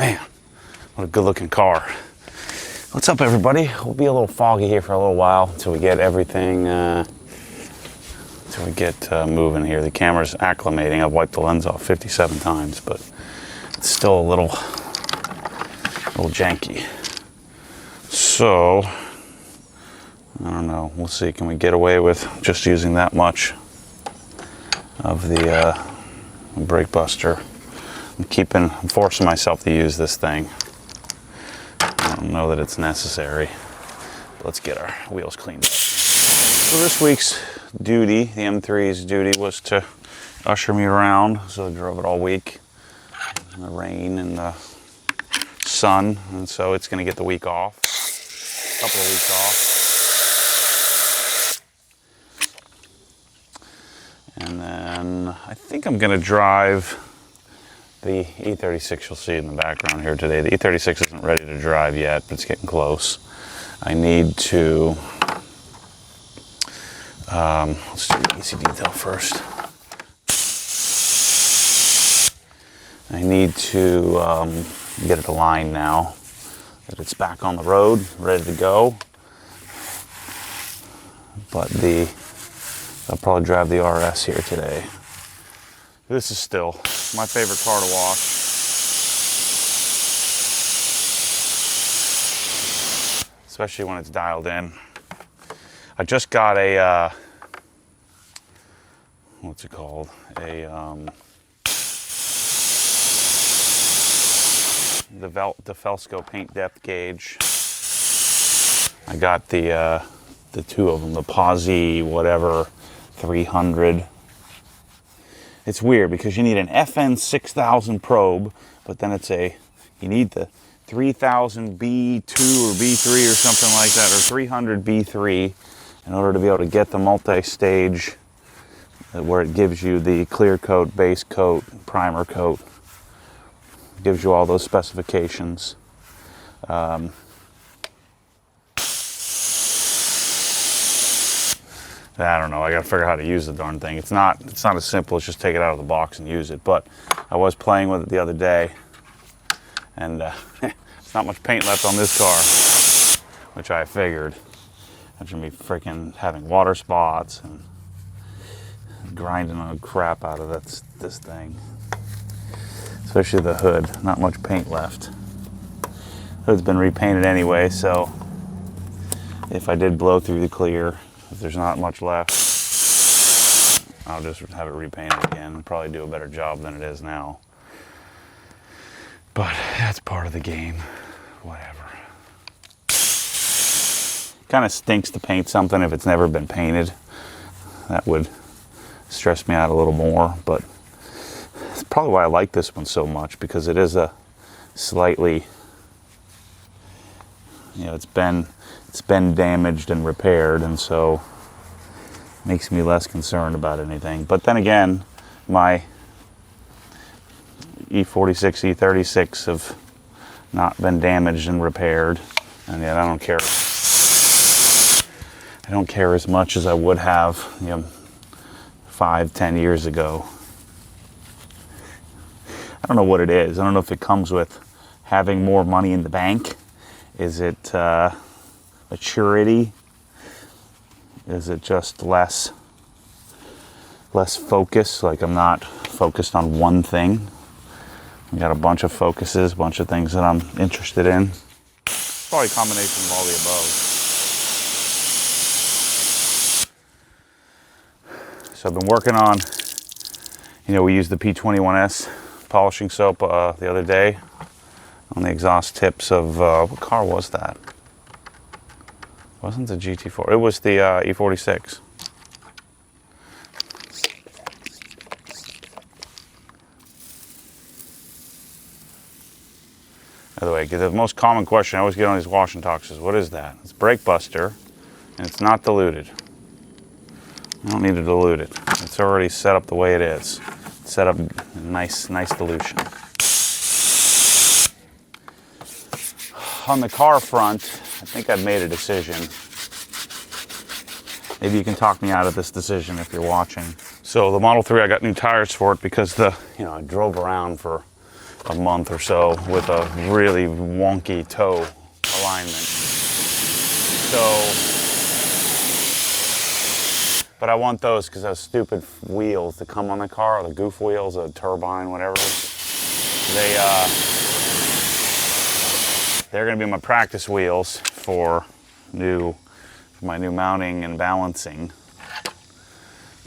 Man, what a good looking car. What's up, everybody? We'll be a little foggy here for a little while until we get everything, moving here. The camera's acclimating. I've wiped the lens off 57 times, but it's still a little janky. So, I don't know. We'll see. Can we get away with just using that much of the brake buster? I'm forcing myself to use this thing. I don't know that it's necessary. Let's get our wheels cleaned up. So this week's duty, the M3's duty, was to usher me around. So I drove it all week in the rain and the sun, and so it's going to get the week off, a couple of weeks off. And then I think I'm going to drive the E36 you'll see in the background here today. The E36 isn't ready to drive yet, but it's getting close. I need to, let's do the AC detail first. I need to get it aligned now that it's back on the road, ready to go. But I'll probably drive the RS here today. This is still my favorite car to wash. Especially when it's dialed in. I just got a, what's it called? The Felsco paint depth gauge. I got the two of them, the Posi whatever 300. It's weird because you need an FN 6000 probe, but then you need the 3000 B2 or B3 or something like that, or 300 B3 in order to be able to get the multi-stage where it gives you the clear coat, base coat, primer coat. It gives you all those specifications. I don't know, I gotta figure out how to use the darn thing. It's not as simple as just take it out of the box and use it, but I was playing with it the other day, and there's not much paint left on this car, which I figured. I'm gonna be freaking having water spots and grinding the crap out of this thing. Especially the hood, not much paint left. Hood's been repainted anyway, so if I did blow through the clear, if there's not much left, I'll just have it repainted again and probably do a better job than it is now. But that's part of the game. Whatever. Kind of stinks to paint something if it's never been painted. That would stress me out a little more, but it's probably why I like this one so much, because it is a slightly, it's been damaged and repaired, and so makes me less concerned about anything. But then again, my E46, E36 have not been damaged and repaired, and yet I don't care. I don't care as much as I would have 5-10 years ago. I don't know what it is. I don't know if it comes with having more money in the bank. Is it maturity? Is it just less focus? Like I'm not focused on one thing. I got a bunch of focuses, a bunch of things that I'm interested in. Probably a combination of all the above. So I've been working on, we used the P21S polishing soap the other day on the exhaust tips of, what car was that? It wasn't the GT4, it was the E46. By the way, the most common question I always get on these wash and talks is, what is that? It's brake buster, and it's not diluted. I don't need to dilute it. It's already set up the way it is. It's set up nice dilution. On the car front, I think I've made a decision. Maybe you can talk me out of this decision if you're watching. So the Model 3, I got new tires for it because I drove around for a month or so with a really wonky toe alignment. But I want those because those stupid wheels that come on the car, the goof wheels, the turbine, whatever, they're going to be my practice wheels for my new mounting and balancing.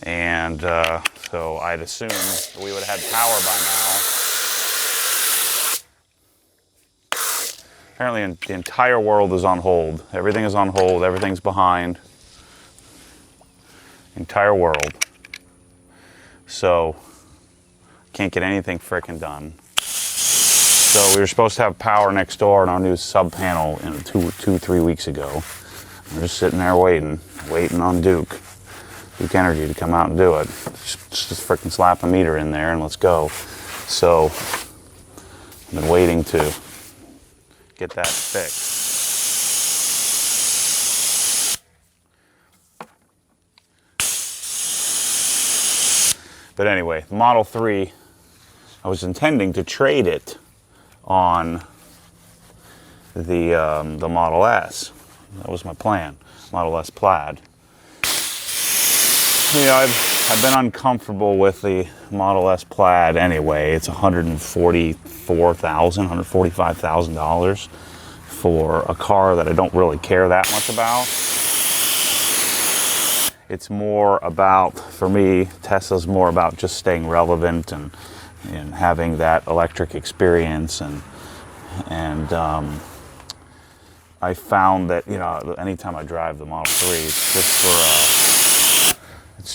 And so I'd assume we would have had power by now. Apparently the entire world is on hold. Everything is on hold. Everything's behind. Entire world. So can't get anything frickin' done. So we were supposed to have power next door in our new sub panel 3 weeks ago. We're just sitting there waiting on Duke Energy to come out and do it. Just frickin' slap a meter in there and let's go. So I've been waiting to get that fixed. But anyway, the Model 3, I was intending to trade it on the Model S. That was my plan, Model S Plaid. You know, I've been uncomfortable with the Model S Plaid anyway. It's $145,000 for a car that I don't really care that much about. It's more about, for me, Tesla's more about just staying relevant and having that electric experience. And I found that, you know, anytime I drive the Model 3, it's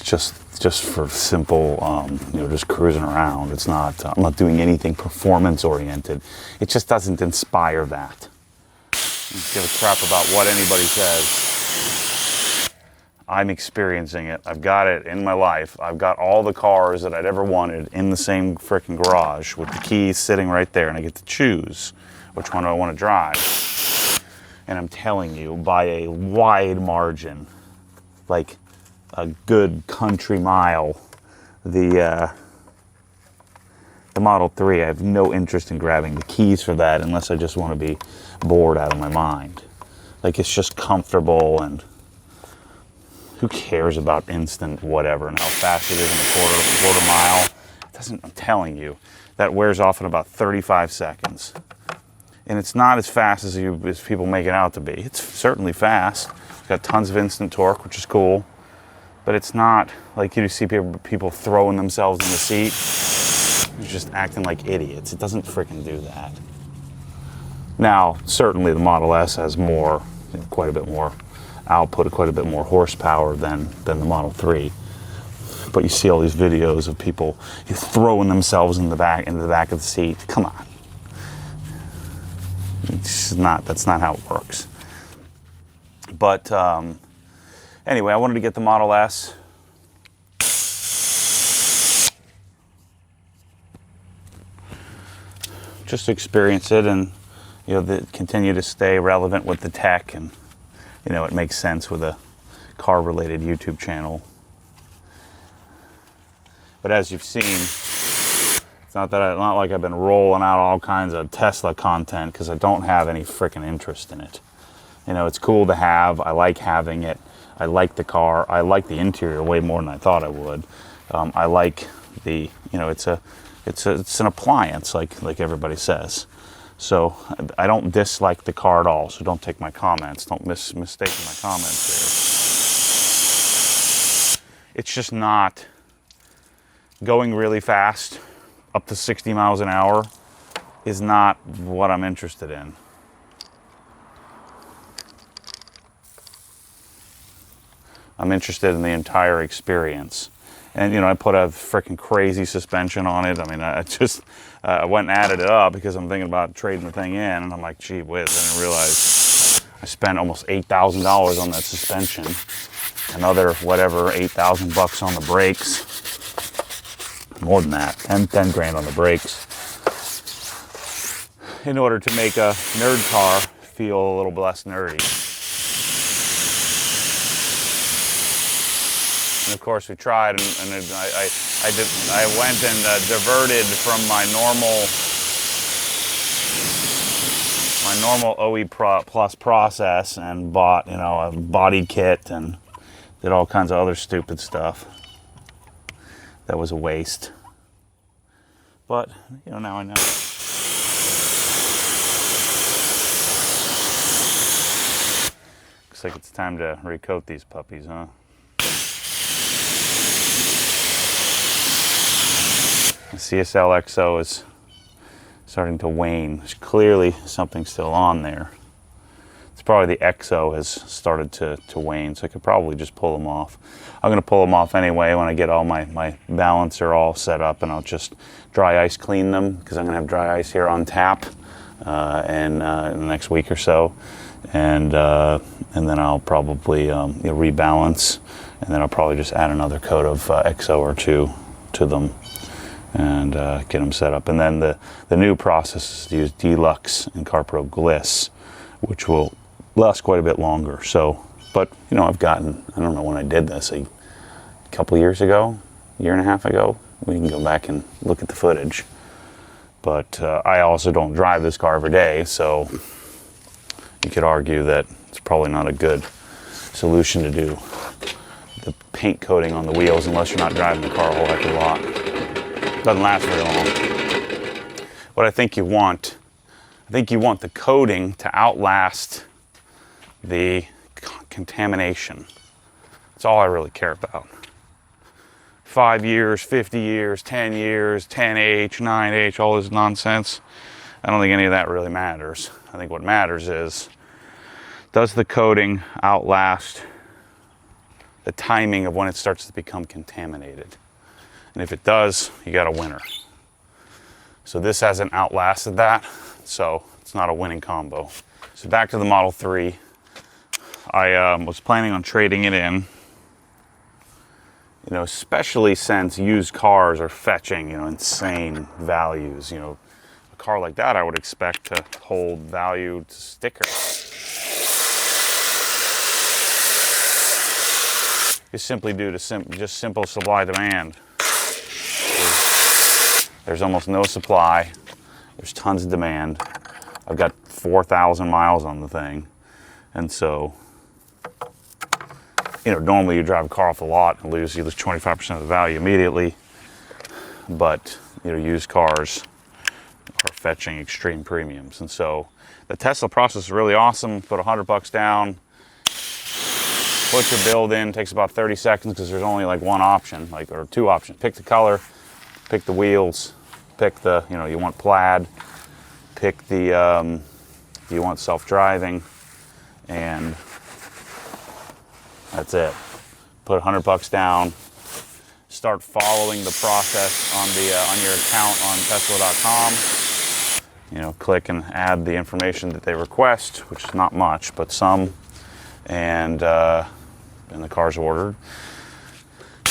just for simple, you know, just cruising around. It's not, I'm not doing anything performance oriented. It just doesn't inspire that. I don't give a crap about what anybody says. I'm experiencing it. I've got it in my life. I've got all the cars that I'd ever wanted in the same freaking garage with the keys sitting right there, and I get to choose which one I want to drive. And I'm telling you, by a wide margin, like a good country mile, the Model 3, I have no interest in grabbing the keys for that unless I just want to be bored out of my mind. Like, it's just comfortable, and who cares about instant whatever and how fast it is in a quarter mile? It doesn't, I'm telling you, that wears off in about 35 seconds. And it's not as fast as people make it out to be. It's certainly fast. It's got tons of instant torque, which is cool. But it's not like you see people throwing themselves in the seat. They're just acting like idiots. It doesn't freaking do that. Now, certainly the Model S has more, you know, quite a bit more output, quite a bit more horsepower than the Model 3. But you see all these videos of people throwing themselves into the back of the seat. Come on. That's not how it works. But anyway, I wanted to get the Model S. Just to experience it and, you know, continue to stay relevant with the tech, and, you know, it makes sense with a car-related YouTube channel. But as you've seen, it's not like I've been rolling out all kinds of Tesla content, because I don't have any freaking interest in it. You know, it's cool to have. I like having it. I like the car. I like the interior way more than I thought I would. I like the, you know, it's an appliance, like everybody says. So I don't dislike the car at all. So don't take my comments. Don't mistake my comments there. It's just not going really fast. Up to 60 miles an hour is not what I'm interested in. I'm interested in the entire experience. And, you know, I put a freaking crazy suspension on it. I mean, I just went and added it up because I'm thinking about trading the thing in. And I'm like, gee whiz, I didn't realize I spent almost $8,000 on that suspension. Another, whatever, $8,000 on the brakes. More than that, 10 grand on the brakes, in order to make a nerd car feel a little less nerdy. And of course we tried, and I went and diverted from my normal my normal OE Plus process and bought, you know, a body kit and did all kinds of other stupid stuff. That was a waste. But, you know, now I know. Looks like it's time to recoat these puppies, huh? The CSL XO is starting to wane. There's clearly something still on there. It's probably the XO has started to wane, so I could probably just pull them off. I'm going to pull them off anyway when I get all my balancer all set up, and I'll just dry ice clean them because I'm going to have dry ice here on tap in the next week or so. And then I'll probably rebalance, and then I'll probably just add another coat of XO or two to them and get them set up. And then the new process is to use Deluxe and Carpro Gliss, which will last quite a bit longer. So, but you know, I've gotten, I don't know when I did this, a couple years ago, year and a half ago. We can go back and look at the footage. But I also don't drive this car every day, so you could argue that it's probably not a good solution to do the paint coating on the wheels unless you're not driving the car a whole heck of a lot. Doesn't last very long. What I think you want the coating to outlast the contamination. That's all I really care about. 5 years, 50 years, 10 years, 10H, 9H, all this nonsense. I don't think any of that really matters. I think what matters is, does the coating outlast the timing of when it starts to become contaminated? And if it does, you got a winner. So this hasn't outlasted that, so it's not a winning combo. So back to the Model 3. I was planning on trading it in, you know, especially since used cars are fetching, you know, insane values. You know, a car like that I would expect to hold value to sticker. It's simply due to simple supply demand. There's almost no supply. There's tons of demand. I've got 4,000 miles on the thing. And so, you know, normally you drive a car off the lot and you lose 25% of the value immediately. But, you know, used cars are fetching extreme premiums. And so the Tesla process is really awesome. Put $100 down, put your build in, takes about 30 seconds because there's only like one option, or two options. Pick the color, pick the wheels, pick the, you know, you want plaid, pick the, you want self-driving, and that's it. Put $100 down, start following the process on the on your account on Tesla.com. You know, click and add the information that they request, which is not much, but some, and the car's ordered.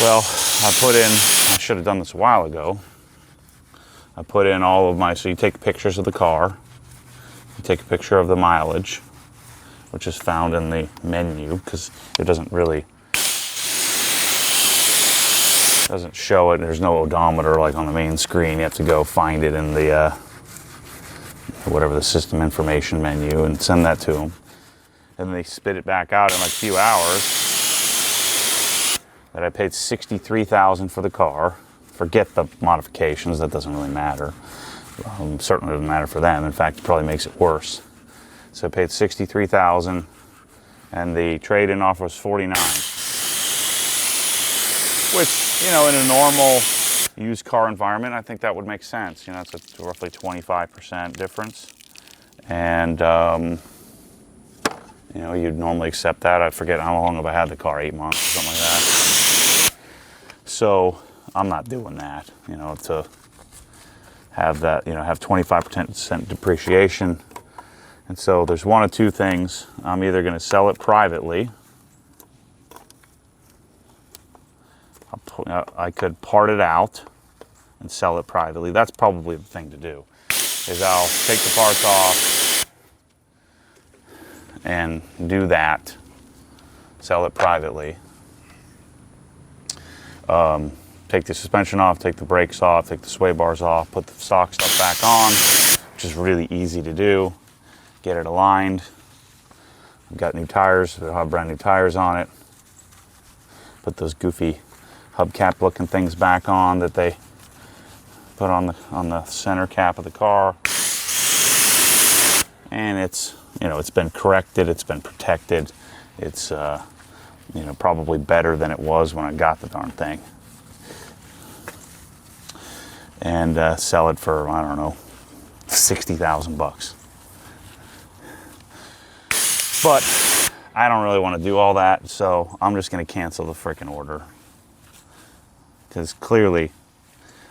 Well, I should have done this a while ago. I put in all of my, so you take pictures of the car, you take a picture of the mileage, which is found in the menu, because it doesn't show it. There's no odometer like on the main screen. You have to go find it in the, whatever the system information menu, and send that to them. And they spit it back out in like a few hours that I paid $63,000 for the car. Forget the modifications, that doesn't really matter. Certainly doesn't matter for them. In fact, it probably makes it worse. So I paid $63,000, and the trade-in offer was $49,000. Which, you know, in a normal used car environment, I think that would make sense. You know, it's a roughly 25% difference. And, you know, you'd normally accept that. I forget how long have I had the car, 8 months or something like that. So I'm not doing that, you know, to have that, you know, have 25% depreciation. And so there's one of two things. I'm either going to sell it privately. I could part it out and sell it privately. That's probably the thing to do, is I'll take the parts off and do that, sell it privately. Take the suspension off, take the brakes off, take the sway bars off, put the stock stuff back on, which is really easy to do. get it aligned. I've got new tires, they'll have brand new tires on it. Put those goofy hubcap looking things back on that they put on the center cap of the car. And it's, you know, it's been corrected, it's been protected. It's, you know, probably better than it was when I got the darn thing. And sell it for, I don't know, 60,000 bucks. But I don't really want to do all that, so I'm just going to cancel the frickin' order. Because clearly,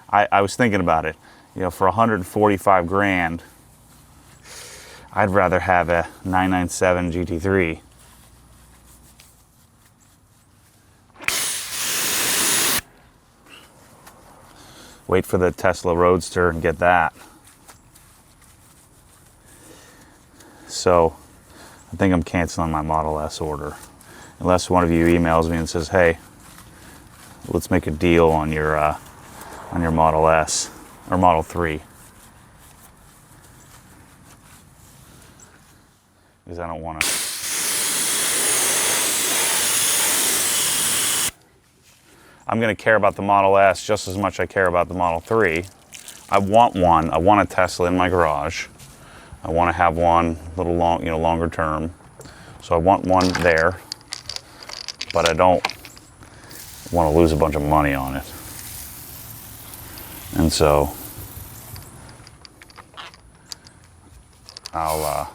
I was thinking about it. You know, for 145 grand, I'd rather have a 997 GT3. Wait for the Tesla Roadster and get that. So I think I'm canceling my Model S order. Unless one of you emails me and says, hey, let's make a deal on your Model S or Model 3. Because I don't want to. I'm going to care about the Model S just as much as I care about the Model 3. I want one. I want a Tesla in my garage. I want to have one a little long, you know, longer term. So I want one there, but I don't want to lose a bunch of money on it. And so I'll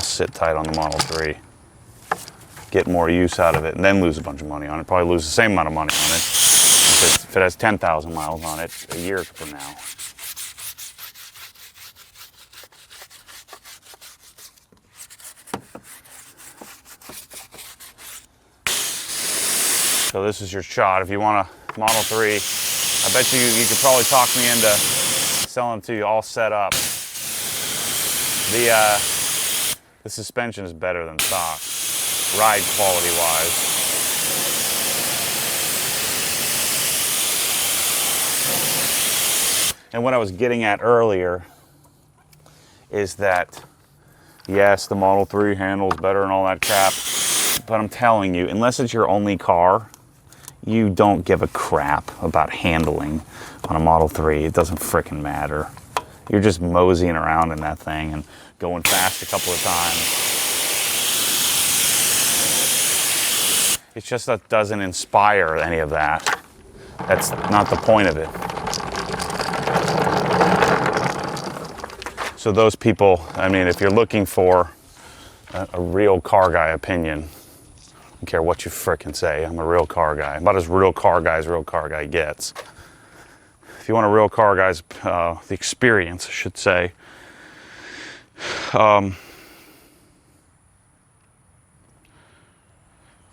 sit tight on the Model 3. Get more use out of it, and then lose a bunch of money on it. Probably lose the same amount of money on it if it has 10,000 miles on it a year from now. So this is your shot. If you want a Model 3, I bet you could probably talk me into selling it to you all set up. The suspension is better than stock. Ride quality wise. And what I was getting at earlier is that, yes, the Model 3 handles better and all that crap, but I'm telling you, unless it's your only car, you don't give a crap about handling on a Model 3. It doesn't frickin' matter. You're just moseying around in that thing and going fast a couple of times. It's just that doesn't inspire any of that. That's not the point of it. So those people, I mean, if you're looking for a real car guy opinion, I don't care what you frickin' say, I'm a real car guy. About as real car guy gets. If you want a real car guy's, the experience, I should say,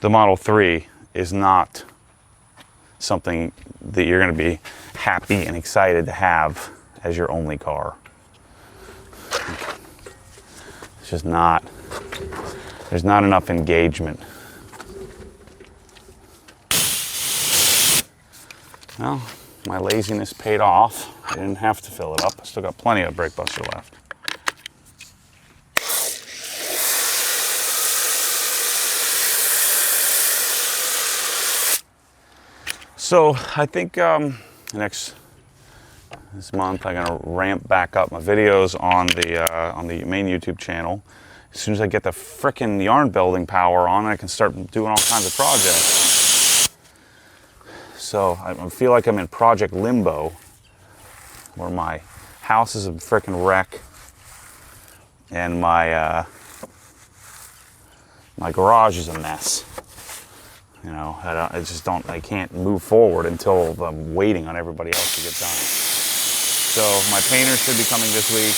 the Model 3 is not something that you're going to be happy and excited to have as your only car. It's just not, there's not enough engagement. Well, my laziness paid off. I didn't have to fill it up. I still got plenty of brake buster left. So I think this month I'm gonna ramp back up my videos on the main YouTube channel. As soon as I get the frickin' yarn building power on, I can start doing all kinds of projects. So I feel like I'm in project limbo, where my house is a frickin' wreck, and my my garage is a mess. You know, I can't move forward until I'm waiting on everybody else to get done. So my painter should be coming this week.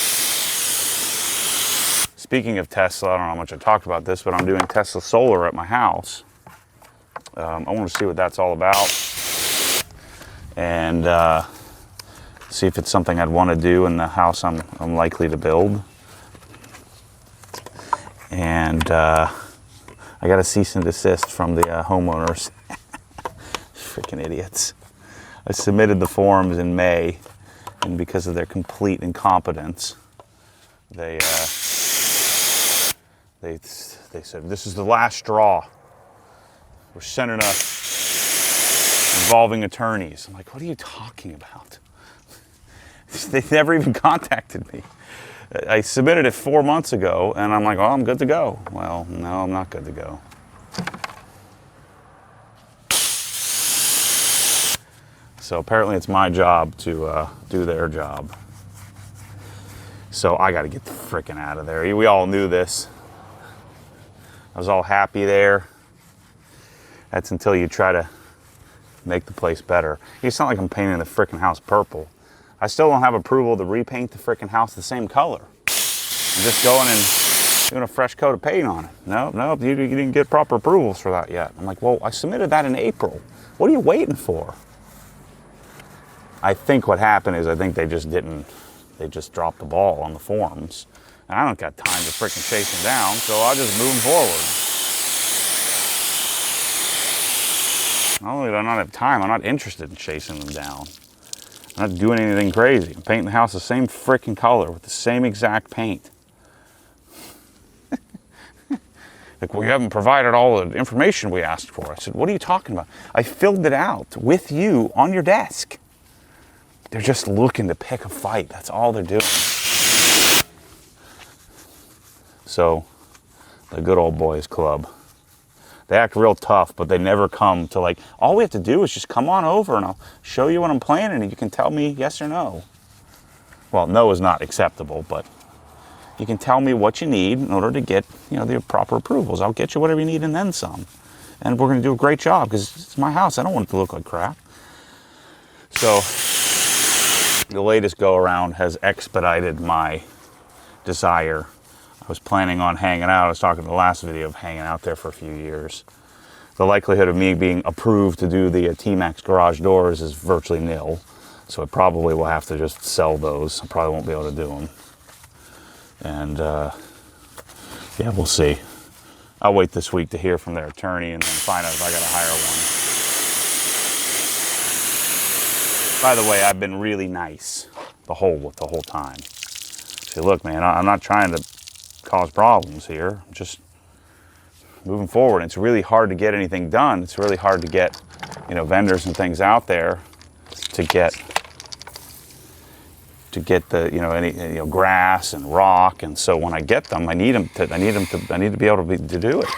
Speaking of Tesla, I don't know how much I talked about this, but I'm doing Tesla solar at my house. I want to see what that's all about, and see if it's something I'd want to do in the house I'm likely to build. And I got a cease and desist from the homeowners. Freaking idiots. I submitted the forms in May, and because of their complete incompetence, they said, this is the last straw. We're sending a involving attorneys. I'm like, what are you talking about? They never even contacted me. I submitted it 4 months ago, and I'm like, oh, I'm good to go. Well, no, I'm not good to go. So apparently it's my job to do their job. So I got to get the frickin' out of there. We all knew this. I was all happy there. That's until you try to make the place better. It's not like I'm painting the frickin' house purple. I still don't have approval to repaint the frickin' house the same color. I'm just going and doing a fresh coat of paint on it. No, you didn't get proper approvals for that yet. I'm like, well, I submitted that in April. What are you waiting for? I think what happened is I think they just dropped the ball on the forms. And I don't got time to frickin' chase them down, so I'll just move them forward. Not only do I not have time, I'm not interested in chasing them down. I'm not doing anything crazy. I'm painting the house the same frickin' color with the same exact paint. Like, well, you haven't provided all the information we asked for. I said, what are you talking about? I filled it out with you on your desk. They're just looking to pick a fight. That's all they're doing. So, the good old boys club. They act real tough, but they never come to, like, all we have to do is just come on over and I'll show you what I'm planning and you can tell me yes or no. Well, no is not acceptable, but you can tell me what you need in order to get, the proper approvals. I'll get you whatever you need and then some. And we're going to do a great job because it's my house. I don't want it to look like crap. So, the latest go around has expedited my desire. I was planning on hanging out. I was talking in the last video of hanging out there for a few years. The likelihood of me being approved to do the T-Max garage doors is virtually nil. So I probably will have to just sell those. I probably won't be able to do them. And yeah, we'll see. I'll wait this week to hear from their attorney and then find out if I got to hire one. By the way, I've been really nice the whole time. Say, look, man, I'm not trying to cause problems here. I'm just moving forward. It's really hard to get anything done. It's really hard to get, vendors and things out there to get the, grass and rock. And so when I get them, I need to be able to do it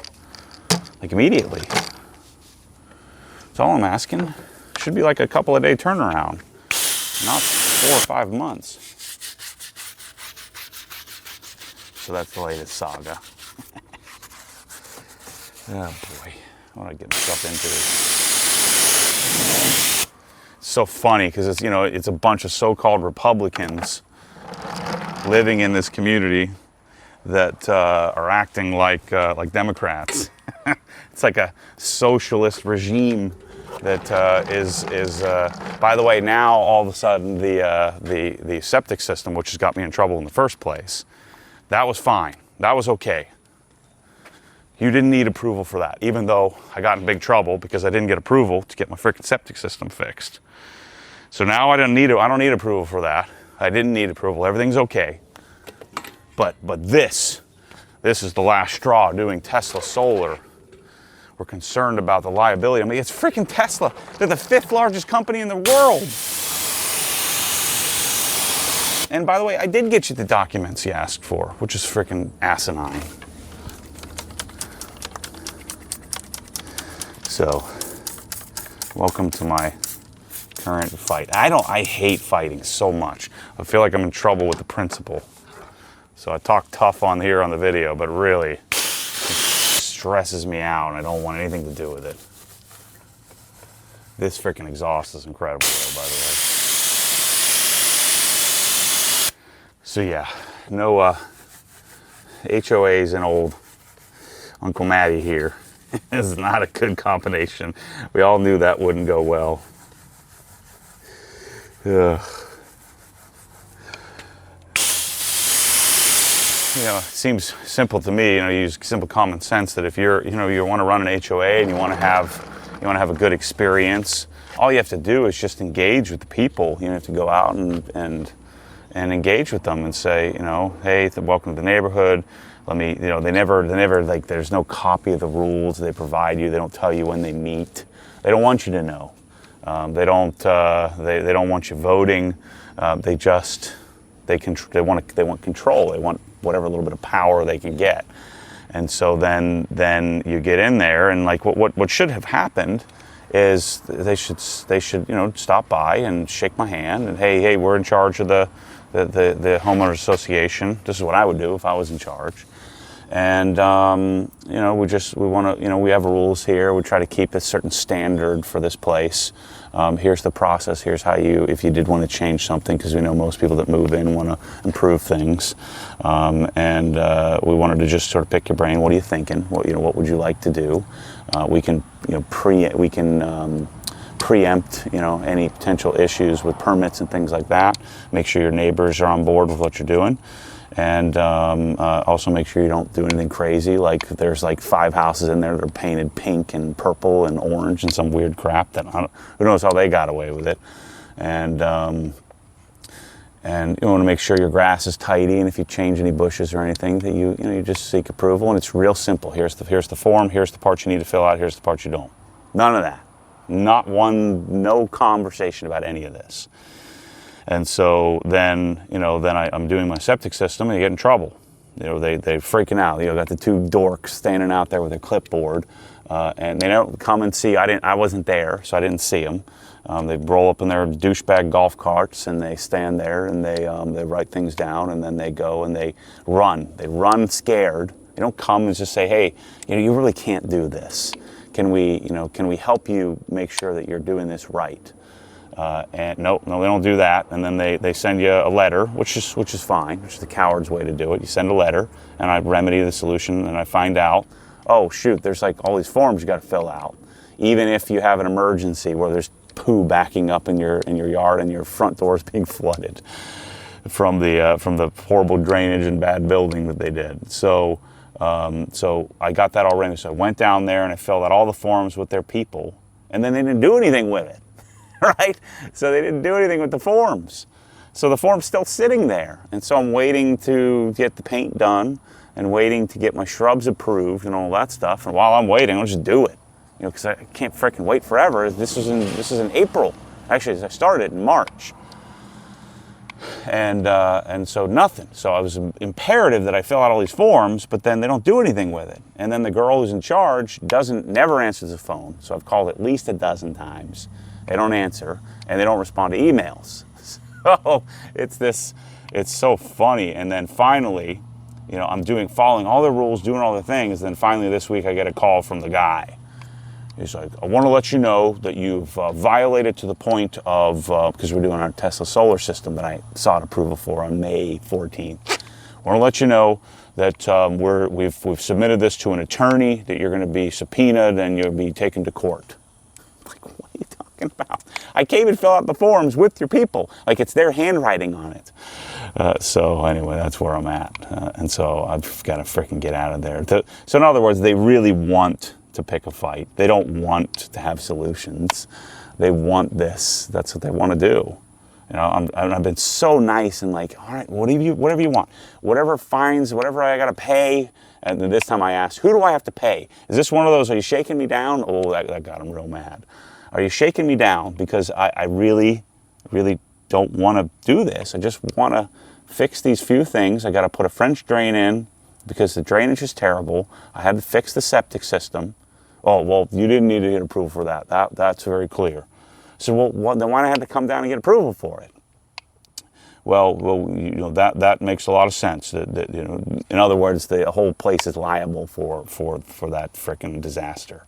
like immediately. That's all I'm asking. It should be like a couple of day turnaround, not 4 or 5 months. So that's the latest saga. Oh boy, what did I get myself into? It's so funny because it's a bunch of so-called Republicans living in this community that are acting like Democrats. It's like a socialist regime that is. By the way, now all of a sudden the septic system, which has got me in trouble in the first place. That was fine. That was okay. You didn't need approval for that, even though I got in big trouble because I didn't get approval to get my freaking septic system fixed. So now I don't need approval for that. I didn't need approval. Everything's okay. But this is the last straw doing Tesla Solar. We're concerned about the liability. I mean, it's freaking Tesla. They're the 5th largest company in the world. And by the way, I did get you the documents you asked for, which is freaking asinine. So, welcome to my current fight. I hate fighting so much. I feel like I'm in trouble with the principal. So I talk tough on here on the video, but really, it stresses me out and I don't want anything to do with it. This freaking exhaust is incredible though, by the way. So yeah, no HOAs and old Uncle Matty here. This is not a good combination. We all knew that wouldn't go well. Ugh. It seems simple to me. Use simple common sense that if you want to run an HOA and you want to have a good experience, all you have to do is just engage with the people. You have to go out and and engage with them and say, you know, hey, welcome to the neighborhood. Let me, you know, they never like, there's no copy of the rules they provide you. They don't tell you when they meet. They don't want you to know. They don't want you voting. They want control. They want whatever little bit of power they can get. And so then you get in there, and like what should have happened is they should you know, stop by and shake my hand and hey, we're in charge of the homeowners association. This is what I would do if I was in charge. And you know, we want to, you know, we have rules here. We try to keep a certain standard for this place. Here's the process. Here's how if you did want to change something, because we know most people that move in want to improve things. And we wanted to just sort of pick your brain. What are you thinking? What would you like to do? We can, you know, preempt, you know, any potential issues with permits and things like that. Make sure your neighbors are on board with what you're doing. And also make sure you don't do anything crazy. Like there's like 5 houses in there that are painted pink and purple and orange and some weird crap that who knows how they got away with it. And you want to make sure your grass is tidy, and if you change any bushes or anything, that you just seek approval. And it's real simple. Here's the form. Here's the part you need to fill out. Here's the part you don't. None of that. Not one. No conversation about any of this. And so then, you know, I'm doing my septic system and you get in trouble. You know, they're freaking out. You know, got the 2 dorks standing out there with their clipboard, and they don't come and see. I wasn't there, so I didn't see them. They roll up in their douchebag golf carts and they stand there and they write things down, and then they go and they run. They run scared. They don't come and just say, hey, you know, you really can't do this. Can we help you make sure that you're doing this right? And no, they don't do that. And then they send you a letter, which is fine, which is the coward's way to do it. You send a letter, and I remedy the solution, and I find out, oh shoot, there's like all these forms you got to fill out. Even if you have an emergency where there's poo backing up in your yard and your front door is being flooded from the horrible drainage and bad building that they did. So I got that all ready. So I went down there and I filled out all the forms with their people, and then they didn't do anything with it. Right? So they didn't do anything with the forms. So the form's still sitting there. And so I'm waiting to get the paint done and waiting to get my shrubs approved and all that stuff. And while I'm waiting, I'll just do it. You know, because I can't freaking wait forever. This is in April. Actually, I started in March. And so nothing. So I was imperative that I fill out all these forms, but then they don't do anything with it. And then the girl who's in charge never answers the phone. So I've called at least 12 times. They don't answer, and they don't respond to emails. So it's so funny. And then finally, you know, I'm following all the rules, doing all the things. And then finally this week I get a call from the guy. He's like, I want to let you know that you've violated to the point of, because we're doing our Tesla solar system that I sought approval for on May 14th. I want to let you know that we've submitted this to an attorney, that you're going to be subpoenaed and you'll be taken to court. Like, what are you talking about? I can't even fill out the forms with your people. Like, it's their handwriting on it. So anyway, that's where I'm at. And so I've got to freaking get out of there. So in other words, they really want to pick a fight. They don't want to have solutions. They want this. That's what they want to do. You know, I've been so nice and like, all right, whatever you want, whatever fines, whatever I got to pay. And then this time I asked, who do I have to pay? Is this one of those, are you shaking me down? Oh, that got him real mad. Are you shaking me down? Because I really, really don't want to do this. I just want to fix these few things. I got to put a French drain in because the drainage is terrible. I had to fix the septic system. Oh, well, you didn't need to get approval for that. That's very clear. So, well, then why did I have to come down and get approval for it? Well, you know, that makes a lot of sense. That you know, in other words, the whole place is liable for that frickin' disaster.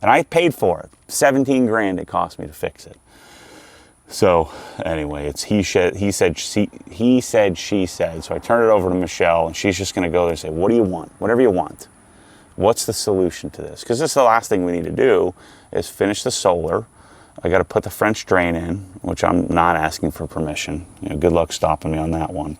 And I paid for it. 17 grand it cost me to fix it. So anyway, it's he said, she said. So I turned it over to Michelle, and she's just going to go there and say, what do you want? Whatever you want. What's the solution to this? Because this is the last thing we need to do is finish the solar. I got to put the French drain in, which I'm not asking for permission. You know, good luck stopping me on that one,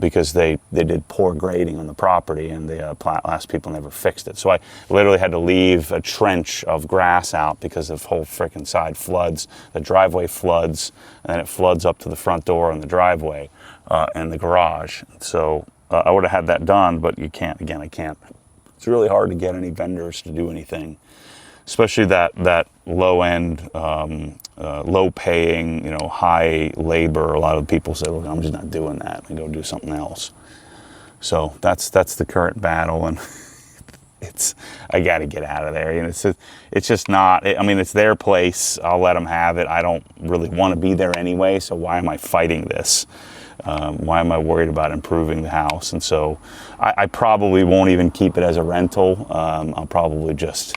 because they did poor grading on the property, and the last people never fixed it. So I literally had to leave a trench of grass out because the whole frickin' side floods. The driveway floods, and then it floods up to the front door and the driveway. and the garage. So I would have had that done, but you can't. Again, I can't. It's really hard to get any vendors to do anything, especially that low end, low paying, high labor. A lot of people say, "Look, I'm just not doing that. I go do something else." So that's the current battle, and I got to get out of there. It's just not. I mean, it's their place. I'll let them have it. I don't really want to be there anyway. So why am I fighting this? Why am I worried about improving the house? And so I probably won't even keep it as a rental. I'll probably just,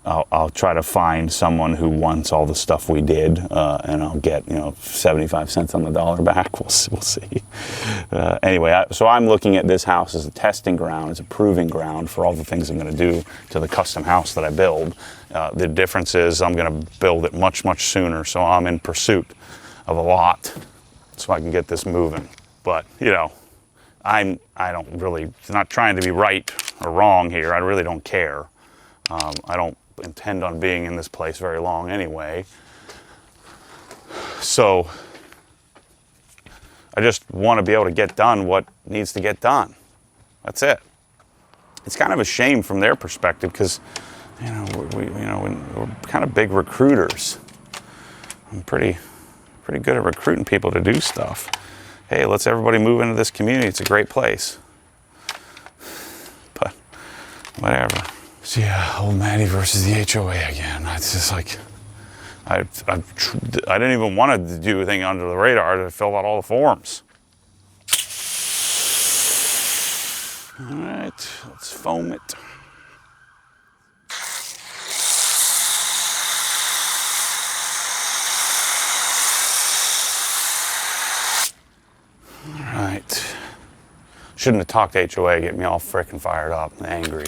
I'll try to find someone who wants all the stuff we did, and I'll get 75 cents on the dollar back. We'll see. Anyway, so I'm looking at this house as a testing ground, as a proving ground for all the things I'm going to do to the custom house that I build. The difference is I'm going to build it much sooner, so I'm in pursuit of a lot so I can get this moving. But I don't really, not trying to be right or wrong here. I really don't care. I don't intend on being in this place very long anyway. So I just want to be able to get done what needs to get done. That's it. It's kind of a shame from their perspective because we're kind of big recruiters. I'm pretty good at recruiting people to do stuff. Hey, let's everybody move into this community. It's a great place. But whatever. So yeah, old Maddie versus the HOA again. It's just like, I didn't even want to do anything under the radar to fill out all the forms. All right, let's foam it. All right. Shouldn't have talked to HOA, get me all frickin' fired up and angry.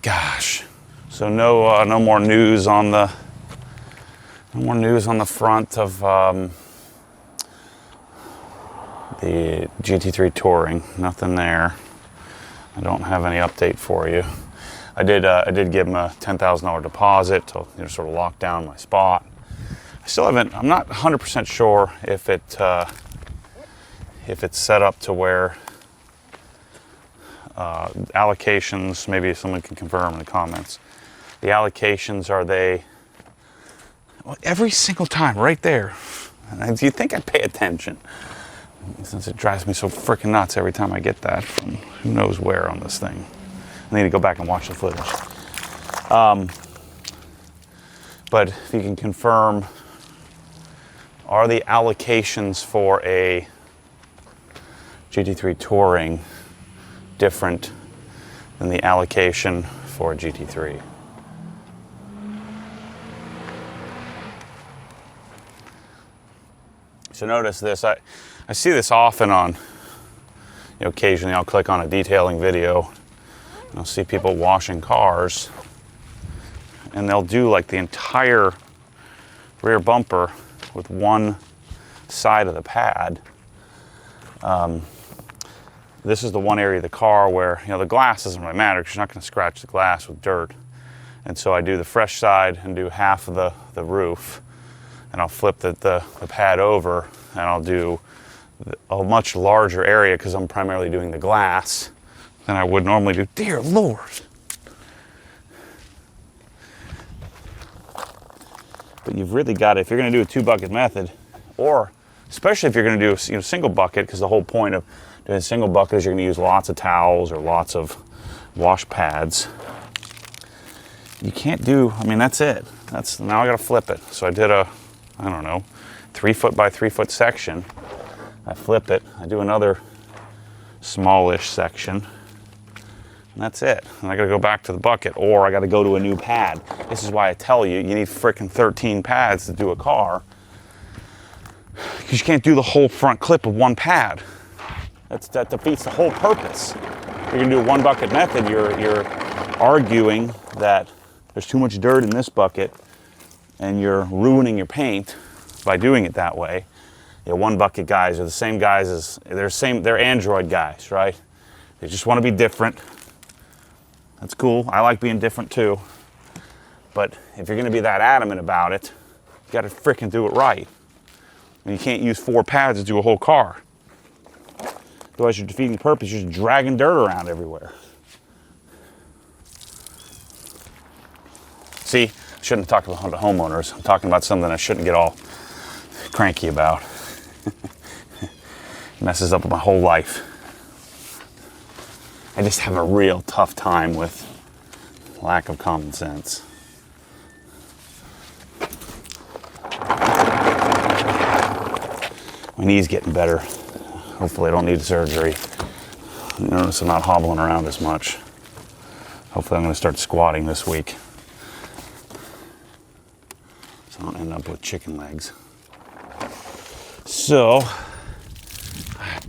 Gosh. So no more news on the front of the GT3 Touring. Nothing there. I don't have any update for you. I did give him a $10,000 deposit to sort of lock down my spot. I still haven't. I'm not 100% sure if it's set up to where allocations. Maybe someone can confirm in the comments. The allocations, are they? Well, every single time, right there. And do you think I pay attention? Since it drives me so freaking nuts every time I get that from who knows where on this thing. I need to go back and watch the footage. But if you can confirm, are the allocations for a GT3 Touring different than the allocation for a GT3? So notice this, I see this often on, occasionally I'll click on a detailing video and I'll see people washing cars and they'll do like the entire rear bumper with one side of the pad. This is the one area of the car where, the glass doesn't really matter because you're not going to scratch the glass with dirt. And so I do the fresh side and do half of the roof. And I'll flip the pad over and I'll do a much larger area because I'm primarily doing the glass than I would normally do. Dear Lord. But you've really got to, if you're going to do a 2-bucket method, or especially if you're going to do a single bucket, because the whole point of doing a single bucket is you're going to use lots of towels or lots of wash pads. You can't do, that's it. Now I got to flip it. So I did a, 3-foot by 3-foot section. I flip it. I do another smallish section. And that's it. And I got to go back to the bucket, or I got to go to a new pad. This is why I tell you, you need frickin' 13 pads to do a car. Because you can't do the whole front clip of one pad. That defeats the whole purpose. You're going to do a 1-bucket method. You're arguing that there's too much dirt in this bucket and you're ruining your paint by doing it that way. 1-bucket guys are the same guys as they're Android guys, right? They just want to be different. That's cool. I like being different too. But if you're going to be that adamant about it, you got to frickin' do it right. And you can't use 4 pads to do a whole car. Otherwise, you're defeating the purpose. You're just dragging dirt around everywhere. See, I shouldn't have talked about the homeowners. I'm talking about something I shouldn't get all cranky about. Messes up my whole life. I just have a real tough time with lack of common sense. My knee's getting better. Hopefully I don't need surgery. Notice I'm not hobbling around as much. Hopefully I'm going to start squatting this week, so I don't end up with chicken legs. So,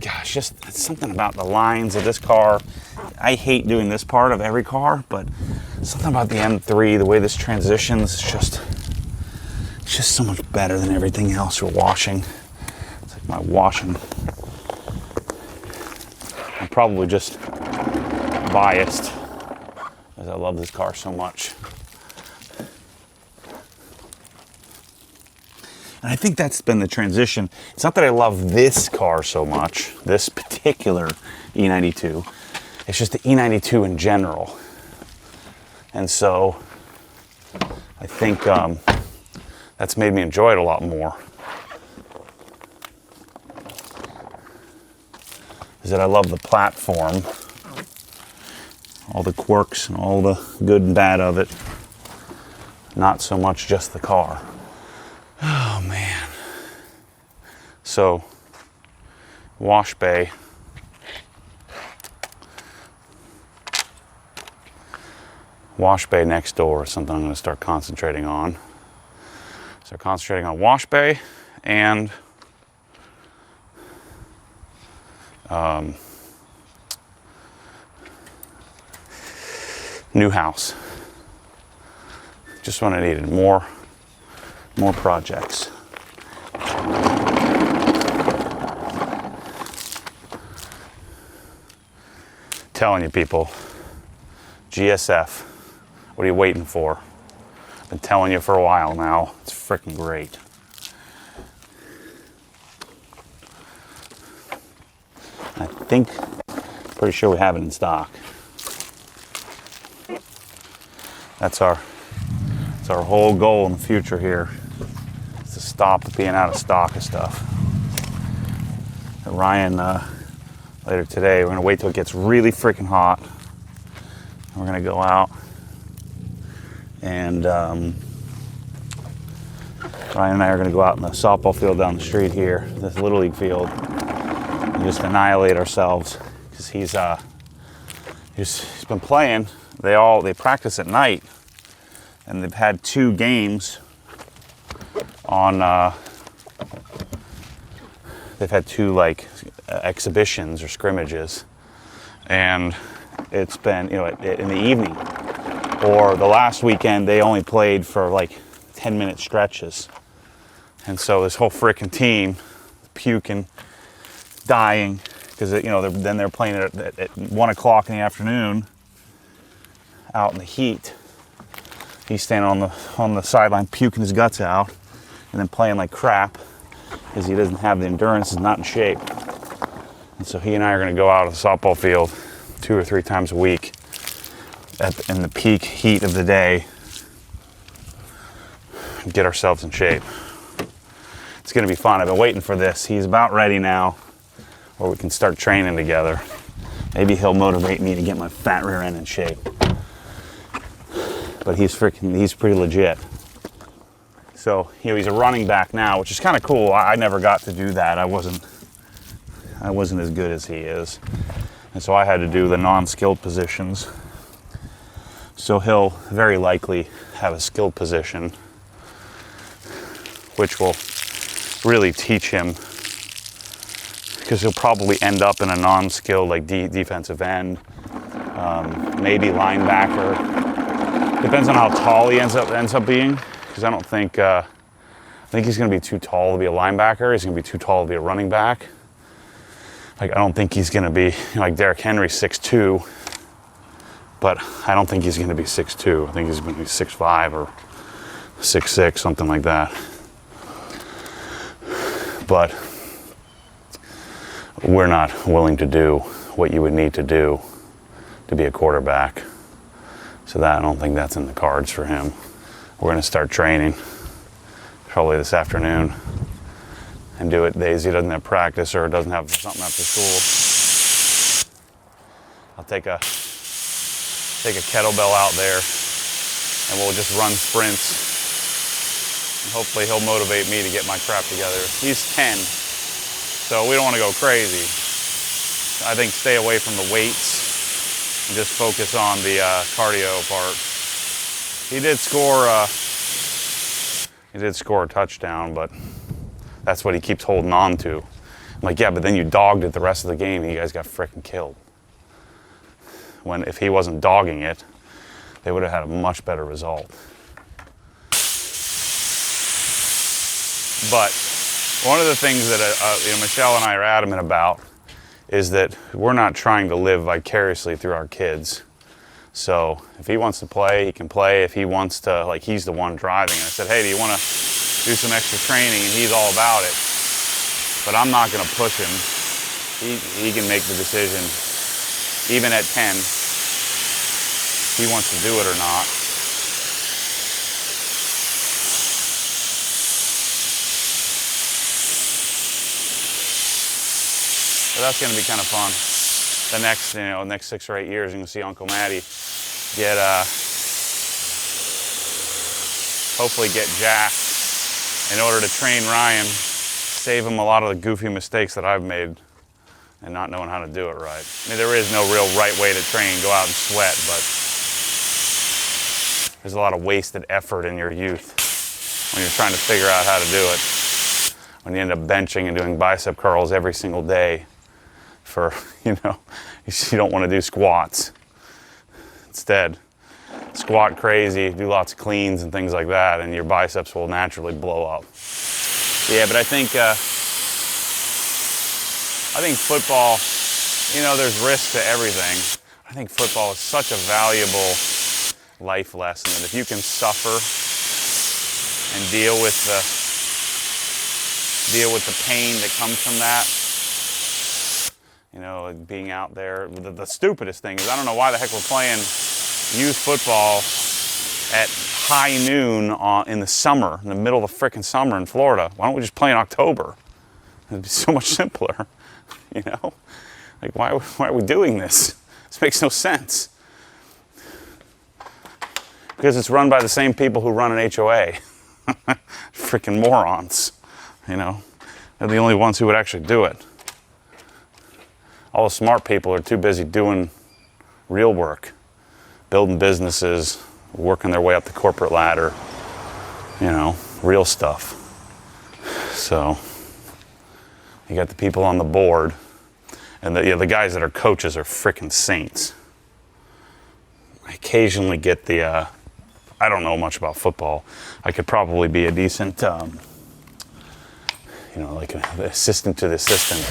gosh, just something about the lines of this car. I hate doing this part of every car, but something about the M3, the way this transitions, it's just so much better than everything else for washing. It's like my washing. I'm probably just biased, as I love this car so much. And I think that's been the transition. It's not that I love this car so much, this particular E92. It's just the E92 in general. And so I think that's made me enjoy it a lot more. Is that I love the platform, all the quirks and all the good and bad of it. Not so much just the car. Oh man. So, wash bay. Wash bay next door is something I'm going to start concentrating on. Start concentrating on wash bay and new house. Just when I needed more projects. Telling you people, GSF, what are you waiting for? I've been telling you for a while now. It's freaking great. I think, pretty sure we have it in stock. That's our whole goal in the future here, is to stop being out of stock of stuff. Ryan, later today, we're gonna wait till it gets really freaking hot. We're gonna go out and Ryan and I are gonna go out in the softball field down the street here, this Little League field, and just annihilate ourselves, because he's been playing. They practice at night, and they've had 2 games on, they've had 2 like exhibitions or scrimmages, and it's been, in the evening, or the last weekend they only played for like 10-minute stretches. And so this whole freaking team puking, dying, because then they're playing at 1 o'clock in the afternoon out in the heat. He's standing on the sideline puking his guts out, and then playing like crap because he doesn't have the endurance, is not in shape. And so he and I are going to go out to the softball field 2 or 3 times a week in the peak heat of the day and get ourselves in shape. It's going to be fun. I've been waiting for this. He's about ready now, or we can start training together. Maybe he'll motivate me to get my fat rear end in shape. But he's pretty legit. So, he's a running back now, which is kind of cool. I never got to do that. I wasn't as good as he is. And so I had to do the non-skilled positions. So he'll very likely have a skilled position, which will really teach him, because he'll probably end up in a non-skilled like defensive end, maybe linebacker. Depends on how tall he ends up being, because I think he's going to be too tall to be a linebacker. He's going to be too tall to be a running back. Like, I don't think he's going to be, like Derrick Henry 6'2", but I don't think he's going to be 6'2". I think he's going to be 6'5" or 6'6", something like that. But we're not willing to do what you would need to do to be a quarterback. So that, I don't think that's in the cards for him. We're going to start training probably this afternoon and do it days he doesn't have practice or doesn't have something after school. I'll take a kettlebell out there and we'll just run sprints. And hopefully he'll motivate me to get my crap together. He's 10, so we don't want to go crazy. I think stay away from the weights and just focus on the cardio part. He did score a touchdown, but that's what he keeps holding on to. I'm like, yeah, but then you dogged it the rest of the game and you guys got frickin' killed. When if he wasn't dogging it, they would have had a much better result. But one of the things that Michelle and I are adamant about is that we're not trying to live vicariously through our kids. So if he wants to play, he can play. If he wants to, like, he's the one driving. And I said, hey, do you want to do some extra training? And he's all about it. But I'm not going to push him. He can make the decision, even at 10, if he wants to do it or not. But that's going to be kind of fun. The next 6 or 8 years, you're going to see Uncle Matty hopefully get jacked in order to train Ryan, save him a lot of the goofy mistakes that I've made and not knowing how to do it right. I mean, there is no real right way to train, go out and sweat, but there's a lot of wasted effort in your youth when you're trying to figure out how to do it. When you end up benching and doing bicep curls every single day for, you don't want to do squats. Instead, squat crazy, do lots of cleans and things like that, and your biceps will naturally blow up. Yeah, but I think football, there's risk to everything. I think football is such a valuable life lesson that if you can suffer and deal with the pain that comes from that, being out there. The stupidest thing is I don't know why the heck we're playing youth football at high noon in the summer, in the middle of the frickin' summer in Florida. Why don't we just play in October? It'd be so much simpler, Like, why are we doing this? This makes no sense. Because it's run by the same people who run an HOA. Frickin' morons, They're the only ones who would actually do it. All the smart people are too busy doing real work, building businesses, working their way up the corporate ladder, real stuff. So you got the people on the board, and the guys that are coaches are freaking saints. I occasionally get I don't know much about football. I could probably be a decent, like an assistant to the assistant.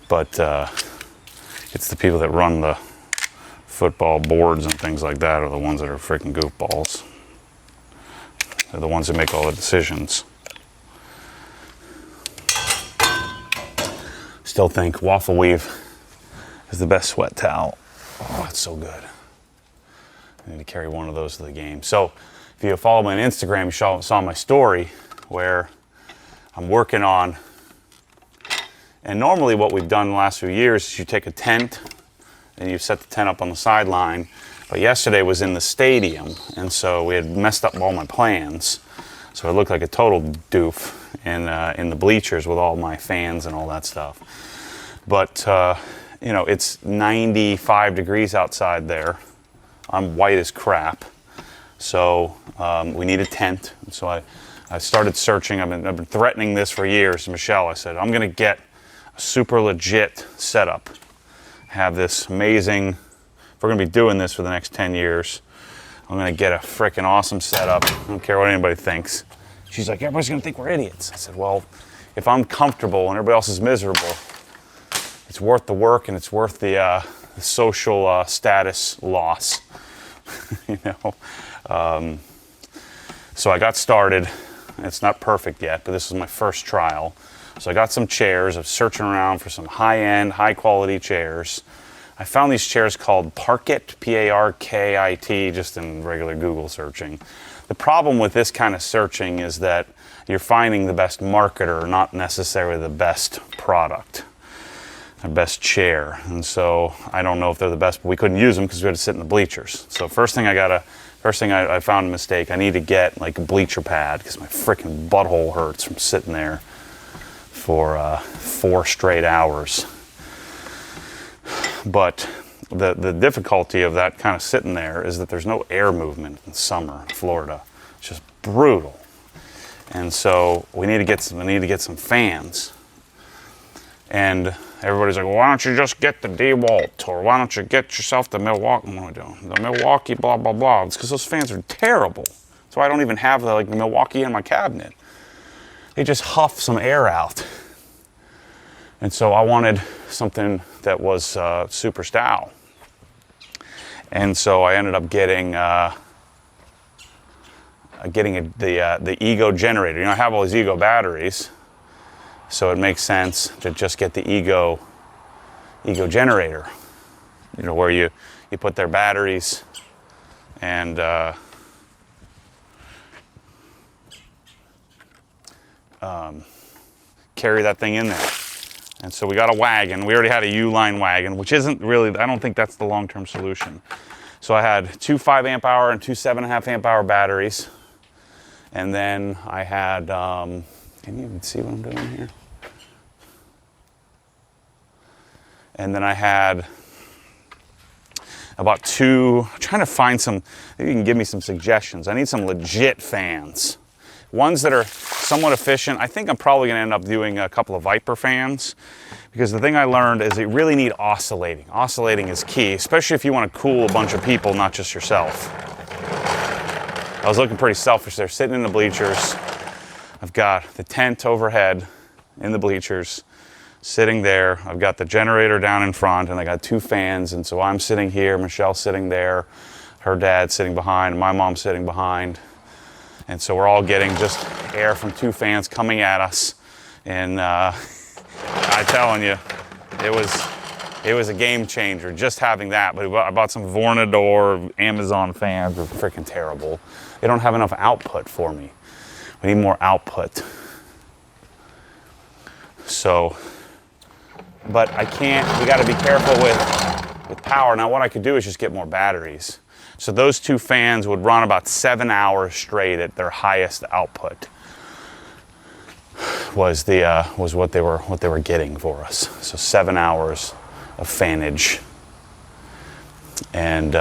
But it's the people that run the football boards and things like that are the ones that are freaking goofballs. They're the ones that make all the decisions. Still think Waffle Weave is the best sweat towel. Oh, it's so good. I need to carry one of those to the game. So if you follow me on Instagram, you saw my story where I'm working on. And normally what we've done the last few years is you take a tent and you set the tent up on the sideline. But yesterday was in the stadium, and so we had messed up all my plans. So it looked like a total doof in the bleachers with all my fans and all that stuff. But, it's 95 degrees outside there. I'm white as crap. So we need a tent. So I started searching. I've been threatening this for years to Michelle. I said, I'm going to get super legit setup. Have this amazing, if we're gonna be doing this for the next 10 years, I'm gonna get a freaking awesome setup. I don't care what anybody thinks. She's like, everybody's gonna think we're idiots. I said, well, if I'm comfortable and everybody else is miserable, it's worth the work and it's worth the social status loss. So I got started. It's not perfect yet, but this is my first trial. So I got some chairs. I was searching around for some high-end, high-quality chairs. I found these chairs called Parkit, P-A-R-K-I-T, just in regular Google searching. The problem with this kind of searching is that you're finding the best marketer, not necessarily the best product, the best chair. And so I don't know if they're the best, but we couldn't use them because we had to sit in the bleachers. So first thing I found a mistake. I need to get like a bleacher pad because my freaking butthole hurts from sitting there for 4 straight hours. But the difficulty of that kind of sitting there is that there's no air movement in summer in Florida. It's just brutal. And so we need to get some fans. And everybody's like, well, why don't you just get the DeWalt, or why don't you get yourself the Milwaukee? What am I doing? The Milwaukee blah blah blah. It's because those fans are terrible. That's why I don't even have the Milwaukee in my cabinet. They just huff some air out. And so I wanted something that was super style. And so I ended up getting the Ego generator. You know, I have all these Ego batteries, so it makes sense to just get the Ego generator. You know, where you put their batteries and carry that thing in there. And so we got a wagon. We already had a U-line wagon, which isn't really, I don't think that's the long-term solution. So I had 2 5 amp hour and 2 7.5 amp hour batteries. And then I had, can you even see what I'm doing here? And then I had about 2, I'm trying to find some, maybe you can give me some suggestions. I need some legit fans. Ones that are somewhat efficient. I think I'm probably gonna end up doing a couple of Viper fans, because the thing I learned is you really need oscillating. Oscillating is key, especially if you wanna cool a bunch of people, not just yourself. I was looking pretty selfish there, sitting in the bleachers. I've got the tent overhead in the bleachers, sitting there. I've got the generator down in front, and I got 2 fans, and so I'm sitting here, Michelle's sitting there, her dad's sitting behind, my mom's sitting behind. And so we're all getting just air from 2 fans coming at us. And I'm telling you, it was a game changer just having that. But I bought some Vornador Amazon fans. They're freaking terrible. They don't have enough output for me. We need more output. So, but I can't, we got to be careful with power. Now what I could do is just get more batteries. So those 2 fans would run about 7 hours straight at their highest output. Was what they were getting for us. So 7 hours of fanage, and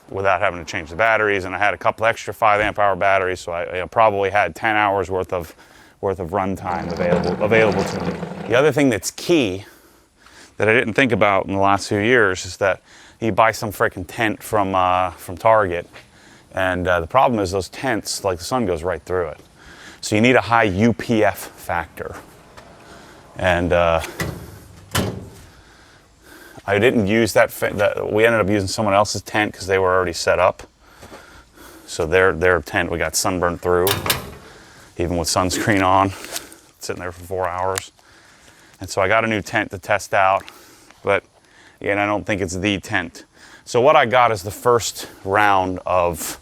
without having to change the batteries. And I had a couple extra 5 amp hour batteries, so I probably had 10 hours worth of runtime available to me. The other thing that's key that I didn't think about in the last few years is that you buy some freaking tent from Target, and the problem is those tents, like the sun goes right through it. So you need a high UPF factor. And I didn't use that. We ended up using someone else's tent because they were already set up. So their tent we got sunburned through, even with sunscreen on, sitting there for 4 hours. And so I got a new tent to test out, but again, I don't think it's the tent. So what I got is the first round of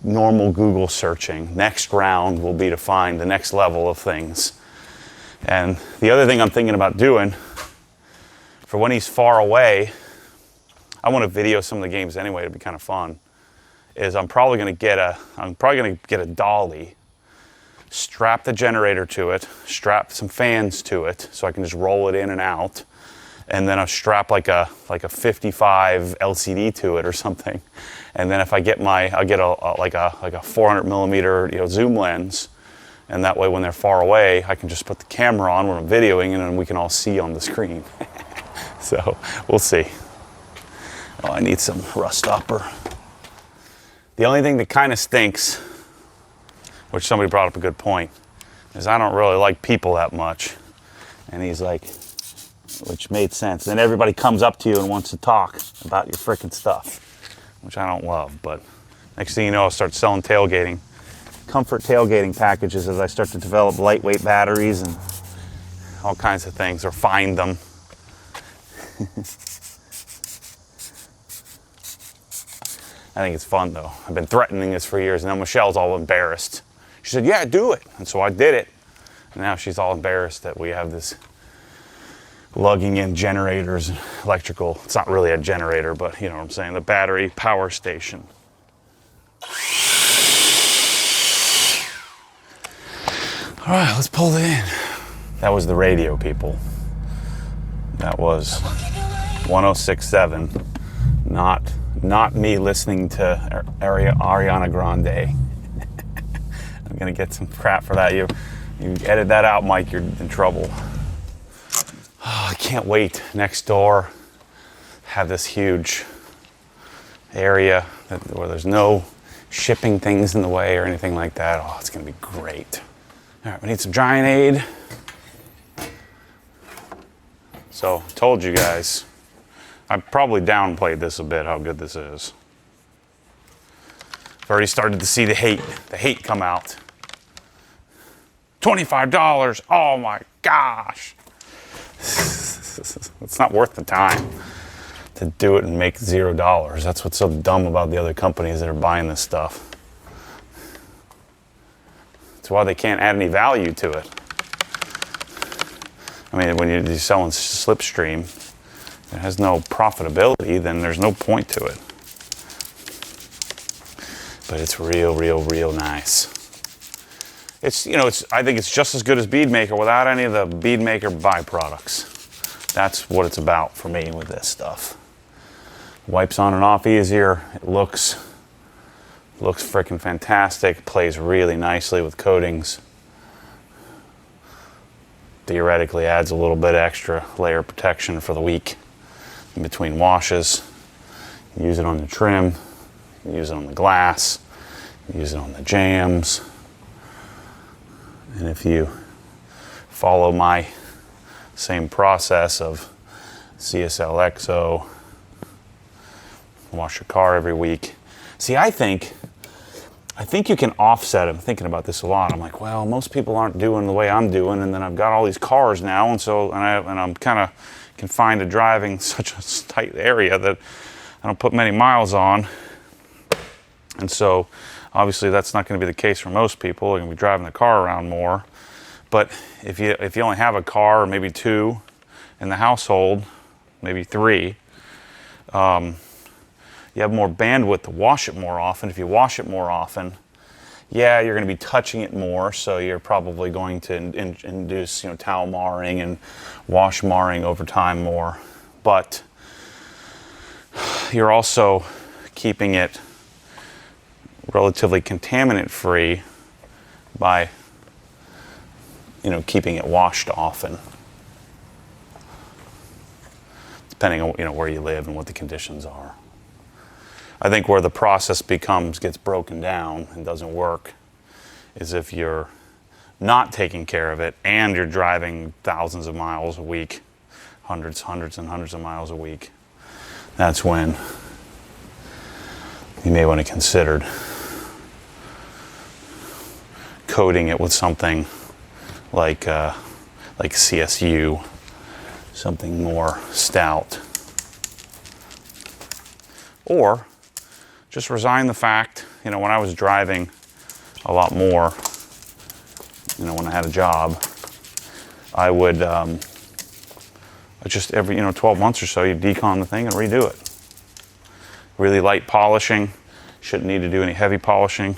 normal Google searching. Next round will be to find the next level of things. And the other thing I'm thinking about doing, for when he's far away, I want to video some of the games anyway, it'd be kind of fun, is I'm probably gonna get a dolly, strap the generator to it, strap some fans to it so I can just roll it in and out. And then I'll strap like a 55 LCD to it or something. And then if I get I'll get a 400 millimeter zoom lens, and that way when they're far away, I can just put the camera on when I'm videoing, and then we can all see on the screen. So we'll see. Oh, I need some rust stopper. The only thing that kind of stinks, which somebody brought up a good point, is I don't really like people that much. And he's like, which made sense. Then everybody comes up to you and wants to talk about your frickin' stuff, which I don't love. But next thing you know, I'll start selling tailgating comfort tailgating packages as I start to develop lightweight batteries and all kinds of things, or find them. I think it's fun though. I've been threatening this for years, and now Michelle's all embarrassed. She said, yeah, do it. And so I did it. And now she's all embarrassed that we have this lugging in generators, electrical. It's not really a generator, but you know what I'm saying, the battery power station. All right, let's pull it in. That was the radio, people. That was 106.7, not me listening to Ariana Grande. I'm gonna get some crap for that. You edit that out, Mike, you're in trouble. Oh, I can't wait. Next door, have this huge area where there's no shipping things in the way or anything like that. Oh, it's gonna be great. All right, we need some drying aid. So, told you guys, I probably downplayed this a bit, how good this is. I've already started to see the hate come out. $25, oh my gosh. It's not worth the time to do it and make $0. That's what's so dumb about the other companies that are buying this stuff. That's why they can't add any value to it. I mean, when you're selling Slipstream, it has no profitability, then there's no point to it. But it's real nice. It's, you know, I think it's just as good as Beadmaker without any of the Beadmaker byproducts. That's what it's about for me with this stuff. Wipes on and off easier. It looks freaking fantastic. Plays really nicely with coatings. Theoretically adds a little bit extra layer of protection for the week in between washes. You use it on the trim, you use it on the glass, you use it on the jams. And if you follow my same process of CSL XO, wash your car every week. See, I think you can offset. I'm thinking about this a lot. I'm like, well, most people aren't doing the way I'm doing, and then I've got all these cars now, and I'm kind of confined to driving such a tight area that I don't put many miles on. And so, obviously, that's not going to be the case for most people. They're going to be driving the car around more. But if you only have a car or maybe two in the household, maybe three, you have more bandwidth to wash it more often. If you wash it more often, yeah, you're going to be touching it more, so you're probably going to induce, you know, towel marring and wash marring over time more. But you're also keeping it relatively contaminant free by, you know, keeping it washed often, depending on, you know, where you live and what the conditions are. I think where the process gets broken down and doesn't work is if you're not taking care of it and you're driving thousands of miles a week, hundreds and hundreds of miles a week. That's when you may want to consider coating it with something like CSU, something more stout. Or just resign the fact, you know, when I was driving a lot more, you know, when I had a job, I would just every, 12 months or so, you decon the thing and redo it. Really light polishing, shouldn't need to do any heavy polishing,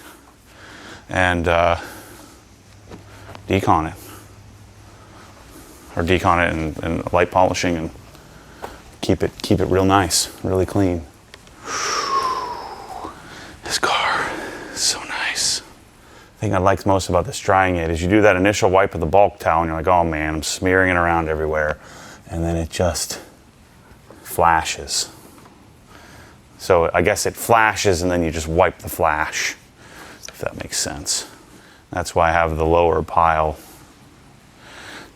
and decon it. Or decon it and light polishing and keep it real nice, really clean. This car is so nice. The thing I like most about this drying aid is you do that initial wipe of the bulk towel and you're like, oh man, I'm smearing it around everywhere. And then it just flashes. So I guess it flashes and then you just wipe the flash, if that makes sense. That's why I have the lower pile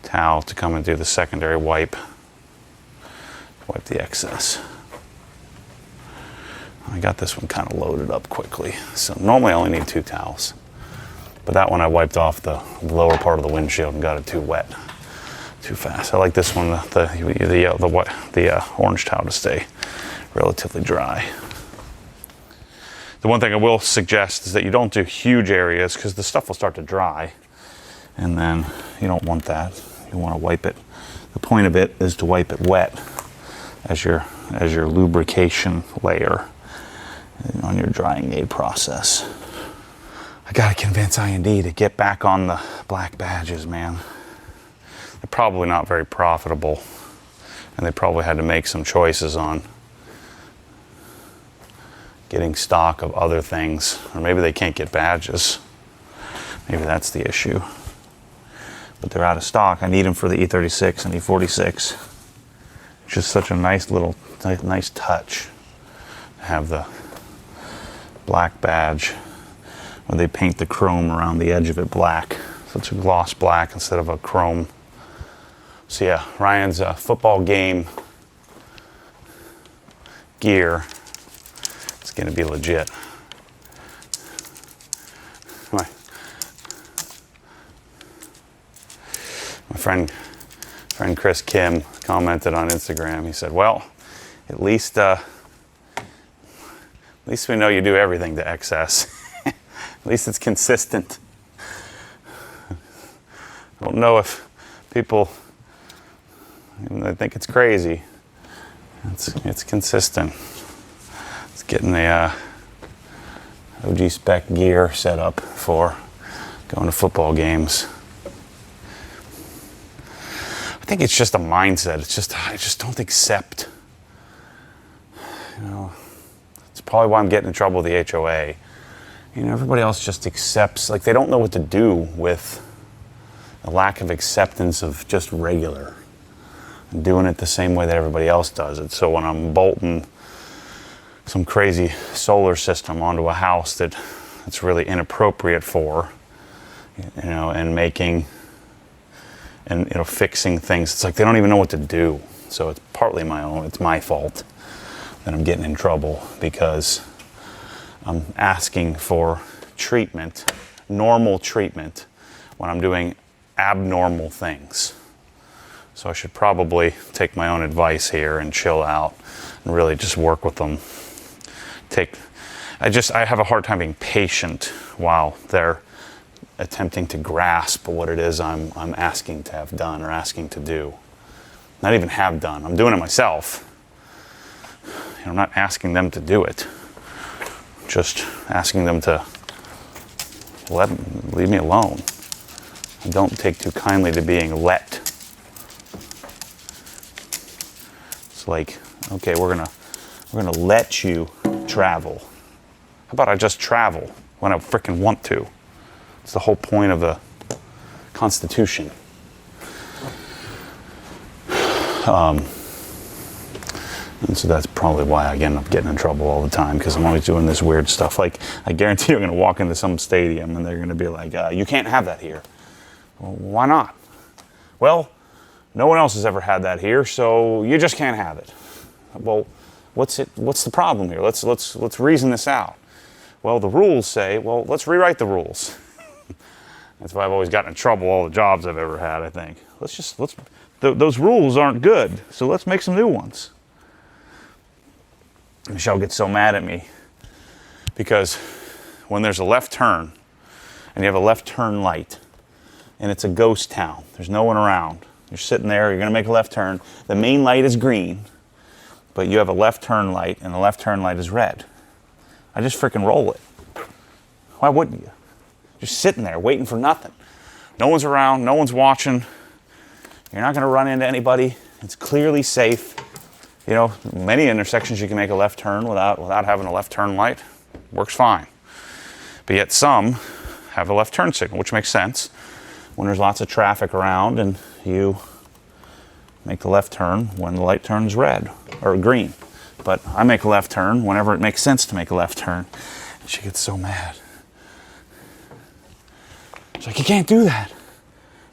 towel to come and do the secondary wipe. Wipe the excess. I got this one kind of loaded up quickly. So normally I only need 2 towels. But that one I wiped off the lower part of the windshield and got it too wet, too fast. I like this one, the orange towel to stay relatively dry. The one thing I will suggest is that you don't do huge areas because the stuff will start to dry, and then you don't want that. You want to wipe it. The point of it is to wipe it wet as your lubrication layer on your drying aid process. I gotta convince I&D to get back on the black badges, man. They're probably not very profitable, and they probably had to make some choices on getting stock of other things, or maybe they can't get badges. Maybe that's the issue. But they're out of stock. I need them for the E36 and E46. Just such a nice touch to have the black badge where they paint the chrome around the edge of it black. So it's a gloss black instead of a chrome. So yeah, Ryan's football game gear, it's gonna be legit. My friend Chris Kim commented on Instagram. He said, well, at least we know you do everything to XS. At least it's consistent. I don't know if people, they think it's crazy. It's consistent. It's getting the OG spec gear set up for going to football games. I think it's just a mindset. I just don't accept. It's probably why I'm getting in trouble with the HOA. Everybody else just accepts, like they don't know what to do with the lack of acceptance of just regular and doing it the same way that everybody else does it. So when I'm bolting some crazy solar system onto a house that's really inappropriate for, and making and fixing things, it's like they don't even know what to do. So it's partly it's my fault that I'm getting in trouble because I'm asking for treatment, normal treatment, when I'm doing abnormal things. So I should probably take my own advice here and chill out and really just work with them. I have a hard time being patient while they're attempting to grasp what it is I'm asking to have done or asking to do. Not even have done. I'm doing it myself. I'm not asking them to do it. Just asking them to leave me alone. I don't take too kindly to being let. It's like, okay, we're gonna let you travel. How about I just travel when I freaking want to? It's the whole point of the Constitution. And so that's probably why I end up getting in trouble all the time, because I'm always doing this weird stuff. Like, I guarantee you're going to walk into some stadium and they're going to be like, you can't have that here. Well, why not? Well, no one else has ever had that here, so you just can't have it. Well, what's the problem here? Let's reason this out. Well, the rules say, well, let's rewrite the rules. That's why I've always gotten in trouble all the jobs I've ever had, I think. Those rules aren't good, so let's make some new ones. Michelle gets so mad at me because when there's a left turn and you have a left turn light and it's a ghost town, there's no one around, you're sitting there, you're going to make a left turn, the main light is green, but you have a left turn light and the left turn light is red. I just freaking roll it. Why wouldn't you? Just sitting there waiting for nothing. No one's around, no one's watching. You're not going to run into anybody. It's clearly safe. Many intersections you can make a left turn without having a left turn light. Works fine. But yet some have a left turn signal, which makes sense when there's lots of traffic around and you make the left turn when the light turns red or green. But I make a left turn whenever it makes sense to make a left turn. And she gets so mad. She's like, you can't do that.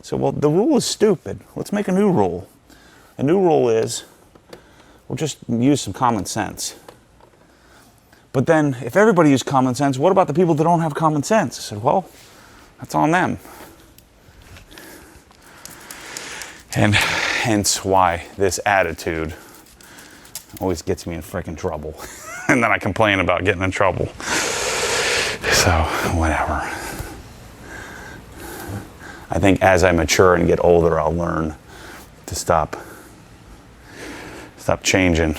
So, well, the rule is stupid. Let's make a new rule. A new rule is, we'll just use some common sense. But then, if everybody used common sense, what about the people that don't have common sense? I said, well, That's on them. And hence why this attitude always gets me in freaking trouble. And then I complain about getting in trouble. So, whatever. I think as I mature and get older, I'll learn to stop changing.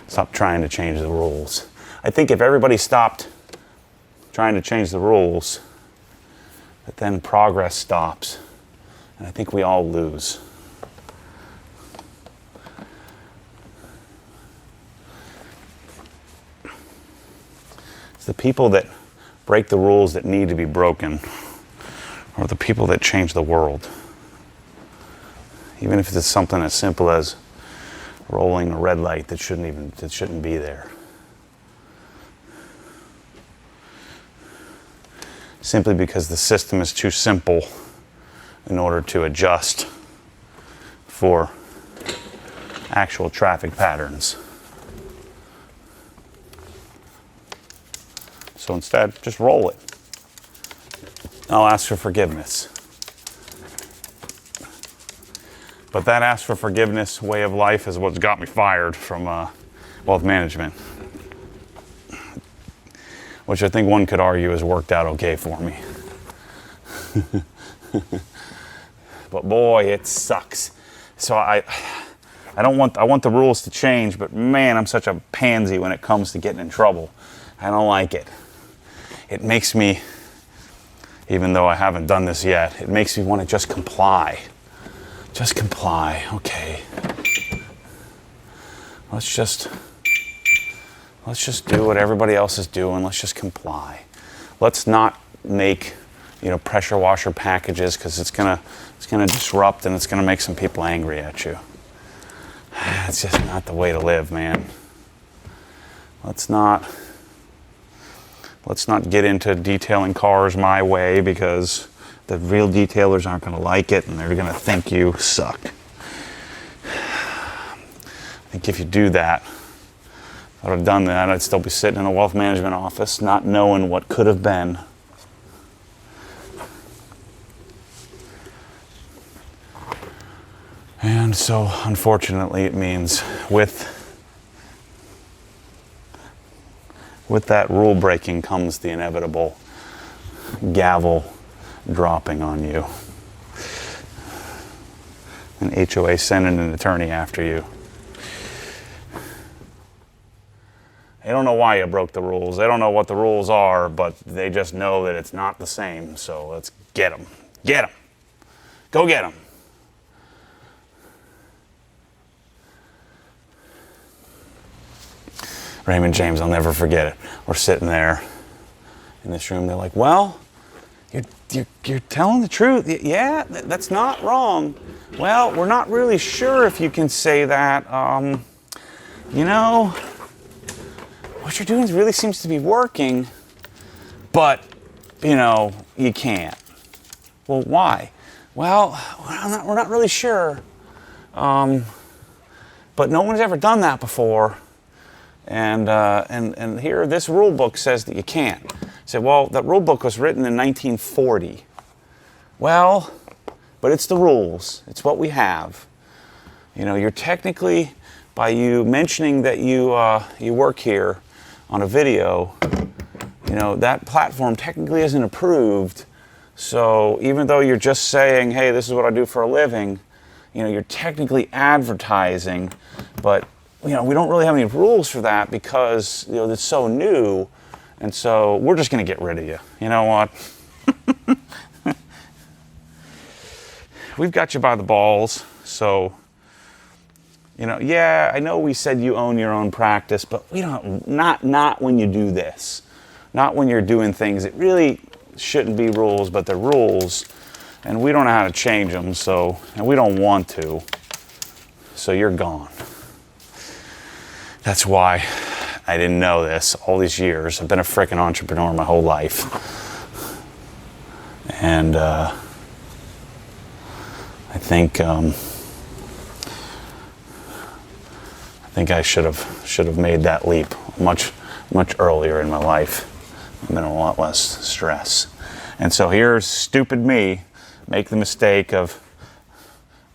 Stop trying to change the rules. I think if everybody stopped trying to change the rules, that then progress stops. And I think we all lose. It's the people that break the rules that need to be broken, or the people that change the world. Even if it's something as simple as rolling a red light that shouldn't be there. Simply because the system is too simple in order to adjust for actual traffic patterns. So instead, just roll it. I'll ask for forgiveness. But that ask for forgiveness way of life is what's got me fired from wealth management. Which I think one could argue has worked out okay for me. But boy, it sucks. So I want the rules to change, but man, I'm such a pansy when it comes to getting in trouble. I don't like it. It makes me, even though I haven't done this yet, it makes me want to just comply. Just comply, okay. Let's just do what everybody else is doing. Let's just comply. Let's not make, pressure washer packages, because it's gonna disrupt and it's gonna make some people angry at you. It's just not the way to live, man. Let's not get into detailing cars my way, because the real detailers aren't going to like it and they're going to think you suck. I think if you do that, if I would have done that, I'd still be sitting in a wealth management office not knowing what could have been. And so, unfortunately, it means with that rule breaking comes the inevitable gavel dropping on you. An HOA sending an attorney after you. They don't know why you broke the rules. They don't know what the rules are, but they just know that it's not the same. So let's get them. Get them. Go get them. Raymond James, I'll never forget it. We're sitting there in this room. They're like, well, you're telling the truth. Yeah, that's not wrong. Well, we're not really sure if you can say that. What you're doing really seems to be working, but, you can't. Well, why? Well, we're not really sure. But no one's ever done that before. And here, this rule book says that you can't. I said, well, that rule book was written in 1940. Well, but it's the rules. It's what we have. You're technically, by you mentioning that you work here on a video, that platform technically isn't approved. So even though you're just saying, hey, this is what I do for a living, you're technically advertising, but we don't really have any rules for that because it's so new. And so we're just going to get rid of you. You know what? We've got you by the balls. So, yeah, I know we said you own your own practice, but we don't, not when you do this. Not when you're doing things that really shouldn't be rules, but they're rules. And we don't know how to change them, and we don't want to. So you're gone. That's why I didn't know this all these years. I've been a freaking entrepreneur my whole life. And I think I should have made that leap much earlier in my life. a lot less stress. And so here's stupid me, make the mistake of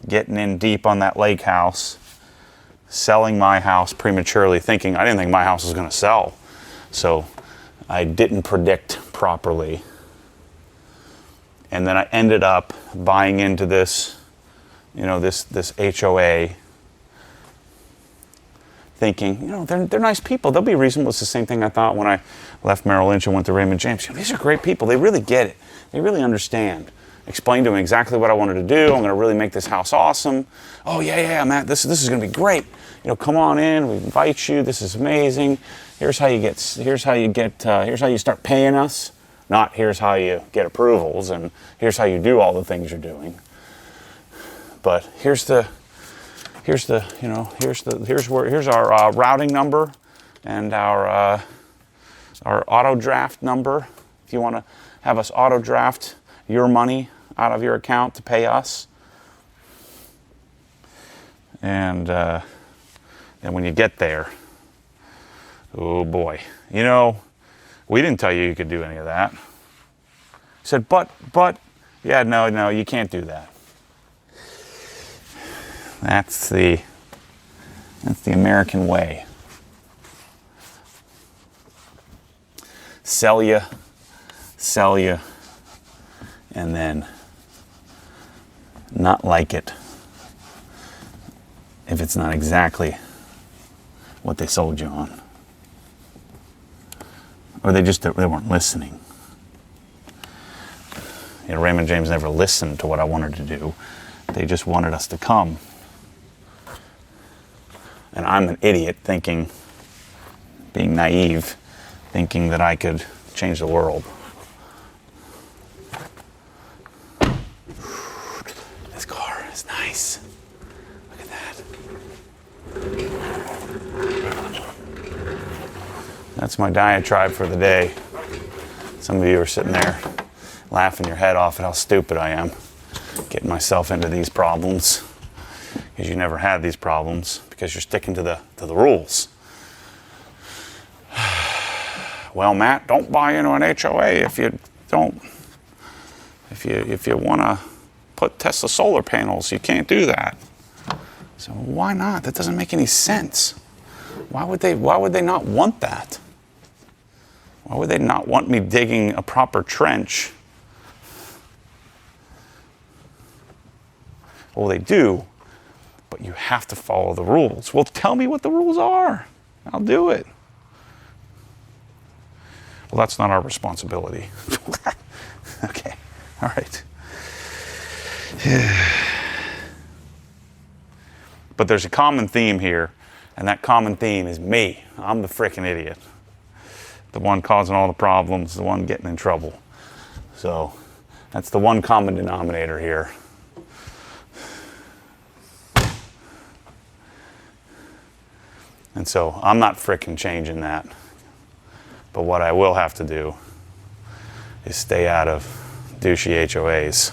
getting in deep on that lake house, selling my house prematurely, thinking I didn't think my house was going to sell. So I didn't predict properly. And then I ended up buying into this, this HOA, thinking, they're nice people. They'll be reasonable. It's the same thing I thought when I left Merrill Lynch and went to Raymond James. These are great people. They really get it. They really understand. Explained to them exactly what I wanted to do. I'm going to really make this house awesome. Oh yeah, Matt, this is going to be great. Come on in. We invite you. This is amazing. Here's how you start paying us. Not here's how you get approvals and here's how you do all the things you're doing. But here's our routing number and our auto draft number. If you want to have us auto draft your money out of your account to pay us. And then when you get there, oh boy, we didn't tell you could do any of that. He said, but, yeah, no, you can't do that. That's the American way. Sell you, and then not like it if it's not exactly what they sold you on. Or they weren't listening. Raymond James never listened to what I wanted to do. They just wanted us to come. And I'm an idiot being naive, thinking that I could change the world. This car is nice. Look at that. That's my diatribe for the day. Some of you are sitting there laughing your head off at how stupid I am, getting myself into these problems, because you never had these problems, because you're sticking to the rules. Well, Matt, don't buy into an HOA if you want to put Tesla solar panels. You can't do that. So why not? That doesn't make any sense. Why would they not want that? Why would they not want me digging a proper trench? Well, they do, but you have to follow the rules. Well, tell me what the rules are. I'll do it. Well, that's not our responsibility. Okay, all right. But there's a common theme here, and that common theme is me. I'm the frickin' idiot. The one causing all the problems, the one getting in trouble. So that's the one common denominator here. And so I'm not frickin' changing that. But what I will have to do is stay out of douchey HOAs.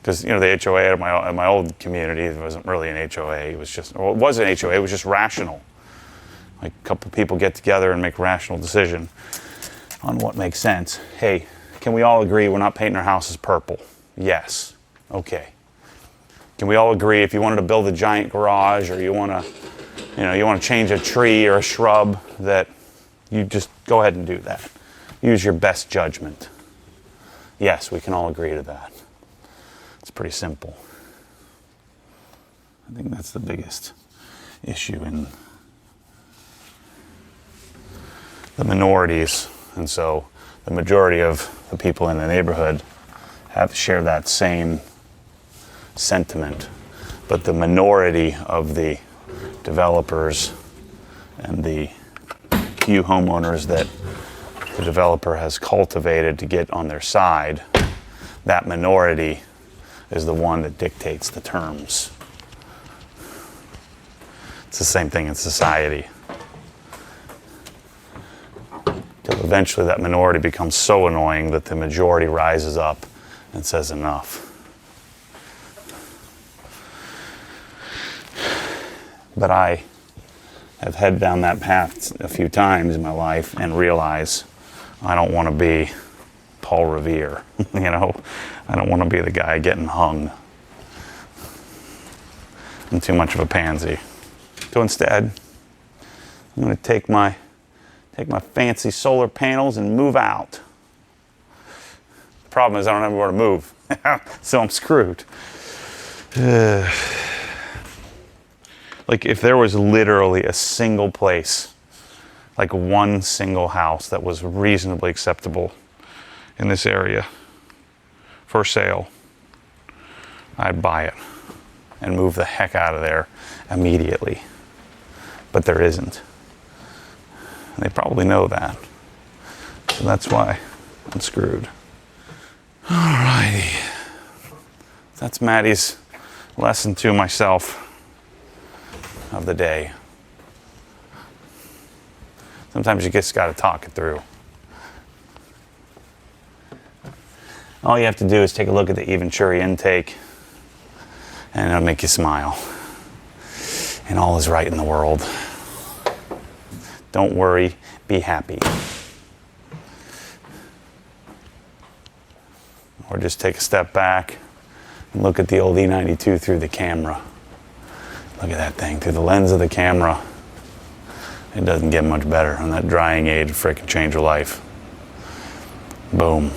Because, the HOA at my old community, it wasn't really an HOA. It was just, or it was an HOA, it was just rational. Like a couple people get together and make a rational decision on what makes sense. Hey, can we all agree we're not painting our houses purple? Yes. Okay. Can we all agree if you wanted to build a giant garage or you want to change a tree or a shrub, that you just go ahead and do that? Use your best judgment. Yes, we can all agree to that. It's pretty simple. I think that's the biggest issue in the minorities. And so the majority of the people in the neighborhood share that same sentiment. But the minority of the developers and the few homeowners that the developer has cultivated to get on their side, that minority is the one that dictates the terms. It's the same thing in society. Till eventually that minority becomes so annoying that the majority rises up and says enough. But I have headed down that path a few times in my life and realize I don't want to be Paul Revere, you know? I don't want to be the guy getting hung. I'm too much of a pansy. So instead, I'm going to take my fancy solar panels and move out. The problem is I don't have anywhere to move, so I'm screwed. Like if there was literally a single place, like one single house that was reasonably acceptable in this area for sale, I'd buy it and move the heck out of there immediately. But there isn't. And they probably know that. So that's why I'm screwed. Alrighty. That's Maddie's lesson to myself of the day. Sometimes you just gotta talk it through. All you have to do is take a look at the Venturi intake and it'll make you smile. And all is right in the world. Don't worry, be happy. Or just take a step back and look at the old E92 through the camera. Look at that thing through the lens of the camera. It doesn't get much better. On that drying aid, freaking change your life. Boom.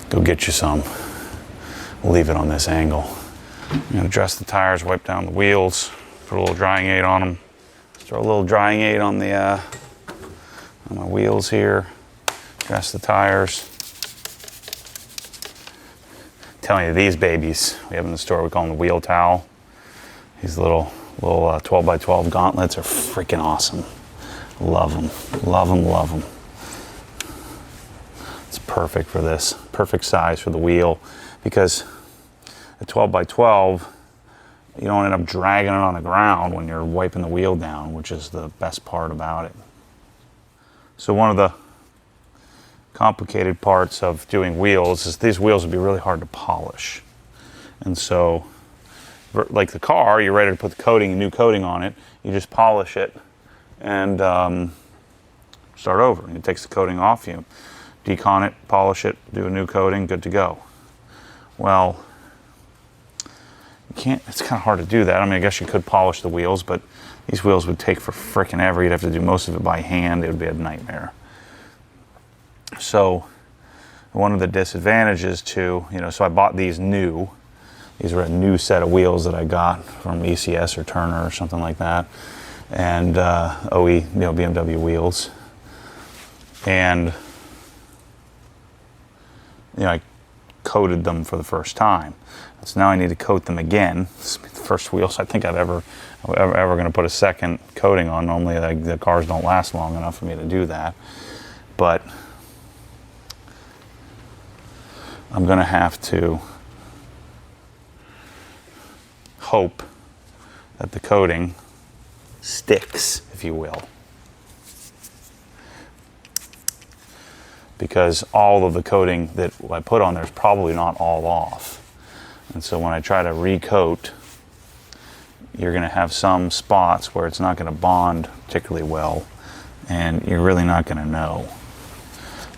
Go get you some. We'll leave it on this angle. I'm gonna adjust the tires, wipe down the wheels, put a little drying aid on them. Throw a little drying aid on the on my wheels here. Adjust the tires. Telling you, these babies we have in the store, we call them the wheel towel. These little 12 by 12 gauntlets are freaking awesome. Love them, love them, love them. It's perfect for this, perfect size for the wheel, because a 12 by 12, you don't end up dragging it on the ground when you're wiping the wheel down, which is the best part about it. So one of the complicated parts of doing wheels is these wheels would be really hard to polish. And so, like the car, you're ready to put the coating, new coating on it, you just polish it and start over. And it takes the coating off, you decon it, polish it, do a new coating, good to go. Well, you can't, it's kind of hard to do that. I mean, I guess you could polish the wheels, but these wheels would take for frickin' ever. You'd have to do most of it by hand. It would be a nightmare. So one of the disadvantages to, so I bought these new. These were a new set of wheels that I got from ECS or Turner or something like that. And OE, BMW wheels. And, I coated them for the first time. So now I need to coat them again. This is the first wheels I think I'm ever going to put a second coating on. Normally the cars don't last long enough for me to do that. But I'm going to have to hope that the coating sticks, if you will. Because all of the coating that I put on there is probably not all off. And so when I try to recoat, you're going to have some spots where it's not going to bond particularly well, and you're really not going to know.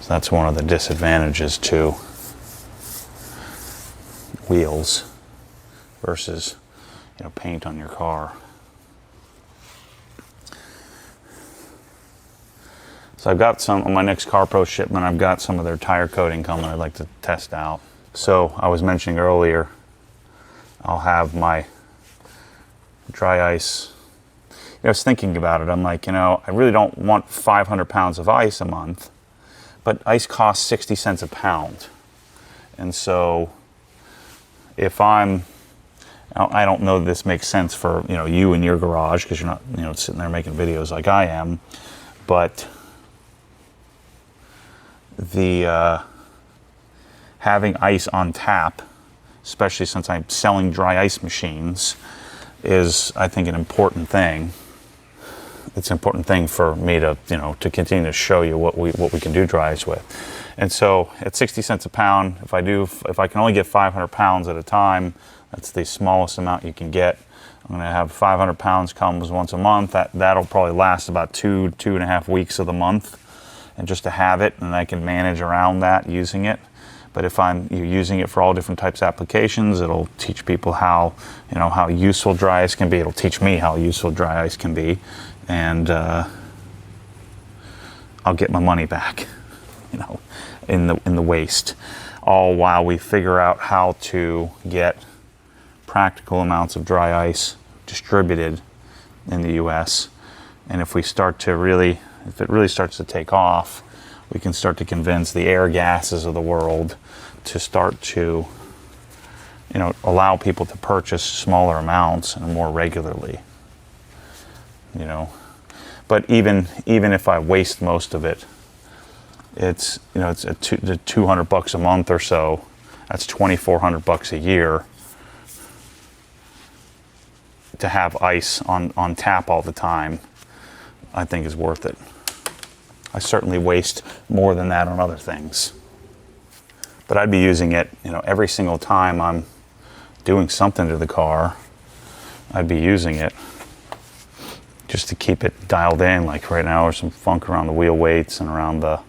So that's one of the disadvantages to wheels versus, paint on your car. So I've got some on my next Car Pro shipment. I've got some of their tire coating coming I'd like to test out. So I was mentioning earlier, I'll have my dry ice. I was thinking about it. I'm like, I really don't want 500 pounds of ice a month, but ice costs 60 cents a pound. And so if I don't know that this makes sense for, you in your garage, because you're not, sitting there making videos like I am, but the having ice on tap, especially since I'm selling dry ice machines, is, I think, an important thing. It's an important thing for me to, to continue to show you what we can do dry ice with. And so at 60 cents a pound, if I can only get 500 pounds at a time, that's the smallest amount you can get. I'm gonna have 500 pounds comes once a month. That'll probably last about two and a half weeks of the month. and just to have it, and I can manage around that using it. But if you're using it for all different types of applications, it'll teach people how, how useful dry ice can be. It'll teach me how useful dry ice can be, and I'll get my money back, in the waste. All while we figure out how to get practical amounts of dry ice distributed in the U.S. And if it really starts to take off, we can start to convince the air gases of the world to start to, allow people to purchase smaller amounts and more regularly. But even if I waste most of it, it's $200 a month or so. That's $2,400 a year to have ice on tap all the time. I think is worth it. I certainly waste more than that on other things. But I'd be using it, every single time I'm doing something to the car, I'd be using it just to keep it dialed in. Like right now, there's some funk around the wheel weights and around the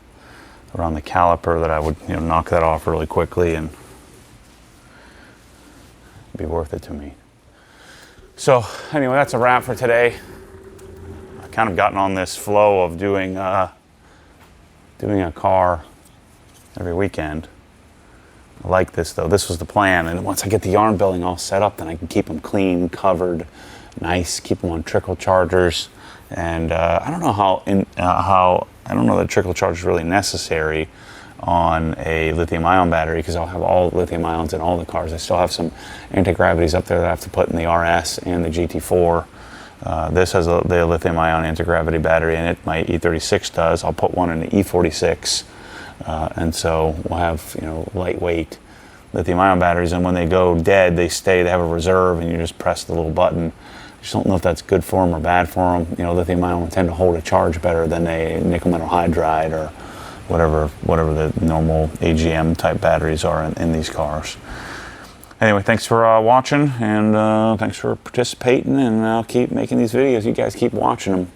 caliper that I would, knock that off really quickly, and it'd be worth it to me. So anyway, that's a wrap for today. I've kind of gotten on this flow of doing a car every weekend. I like this though. This was the plan, and once I get the yarn billing all set up, then I can keep them clean, covered, nice. Keep them on trickle chargers, and I don't know I don't know that trickle charge is really necessary on a lithium-ion battery, because I'll have all lithium ions in all the cars. I still have some anti-gravities up there that I have to put in the RS and the GT4. This has the lithium-ion anti-gravity battery in it. My E36 does. I'll put one in the E46, and so we'll have lightweight lithium-ion batteries. And when they go dead, they stay. They have a reserve, and you just press the little button. I just don't know if that's good for them or bad for them. Lithium-ion will tend to hold a charge better than a nickel metal hydride or whatever the normal AGM type batteries are in these cars. Anyway, thanks for watching, and thanks for participating, and I'll keep making these videos. You guys keep watching them,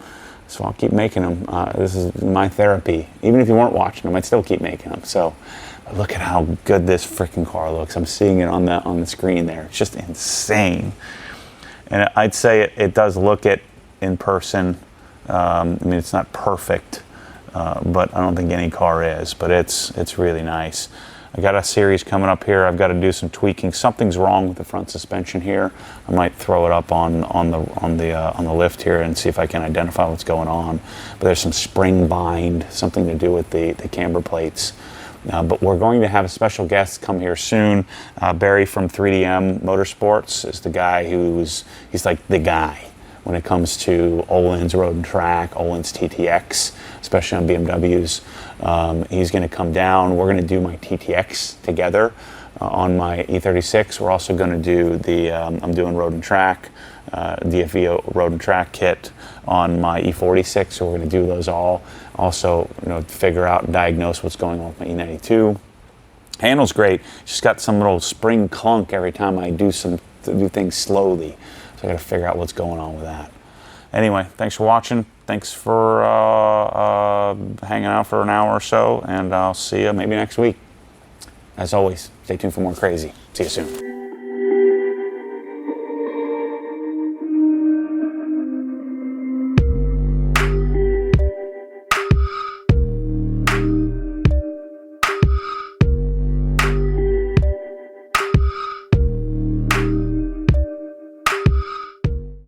so I'll keep making them. This is my therapy. Even if you weren't watching them, I'd still keep making them. So look at how good this freaking car looks. I'm seeing it on the screen there. It's just insane. And I'd say it does look it in person. It's not perfect, but I don't think any car is, but it's really nice. I got a series coming up here. I've got to do some tweaking. Something's wrong with the front suspension here. I might throw it up on the lift here and see if I can identify what's going on. But there's some spring bind, something to do with the camber plates. But we're going to have a special guest come here soon. Barry from 3DM Motorsports is the guy he's like the guy when it comes to Öhlins Road and Track, Öhlins TTX, especially on BMWs. He's going to come down. We're going to do my TTX together on my E36. We're also going to do I'm doing Road and Track, DFV Road and Track kit on my E46. So we're going to do those all. Also, figure out and diagnose what's going on with my E92. Handles great. Just got some little spring clunk every time I do things slowly. So I got to figure out what's going on with that. Anyway, thanks for watching. Thanks for hanging out for an hour or so, and I'll see you maybe next week. As always, stay tuned for more crazy. See you soon.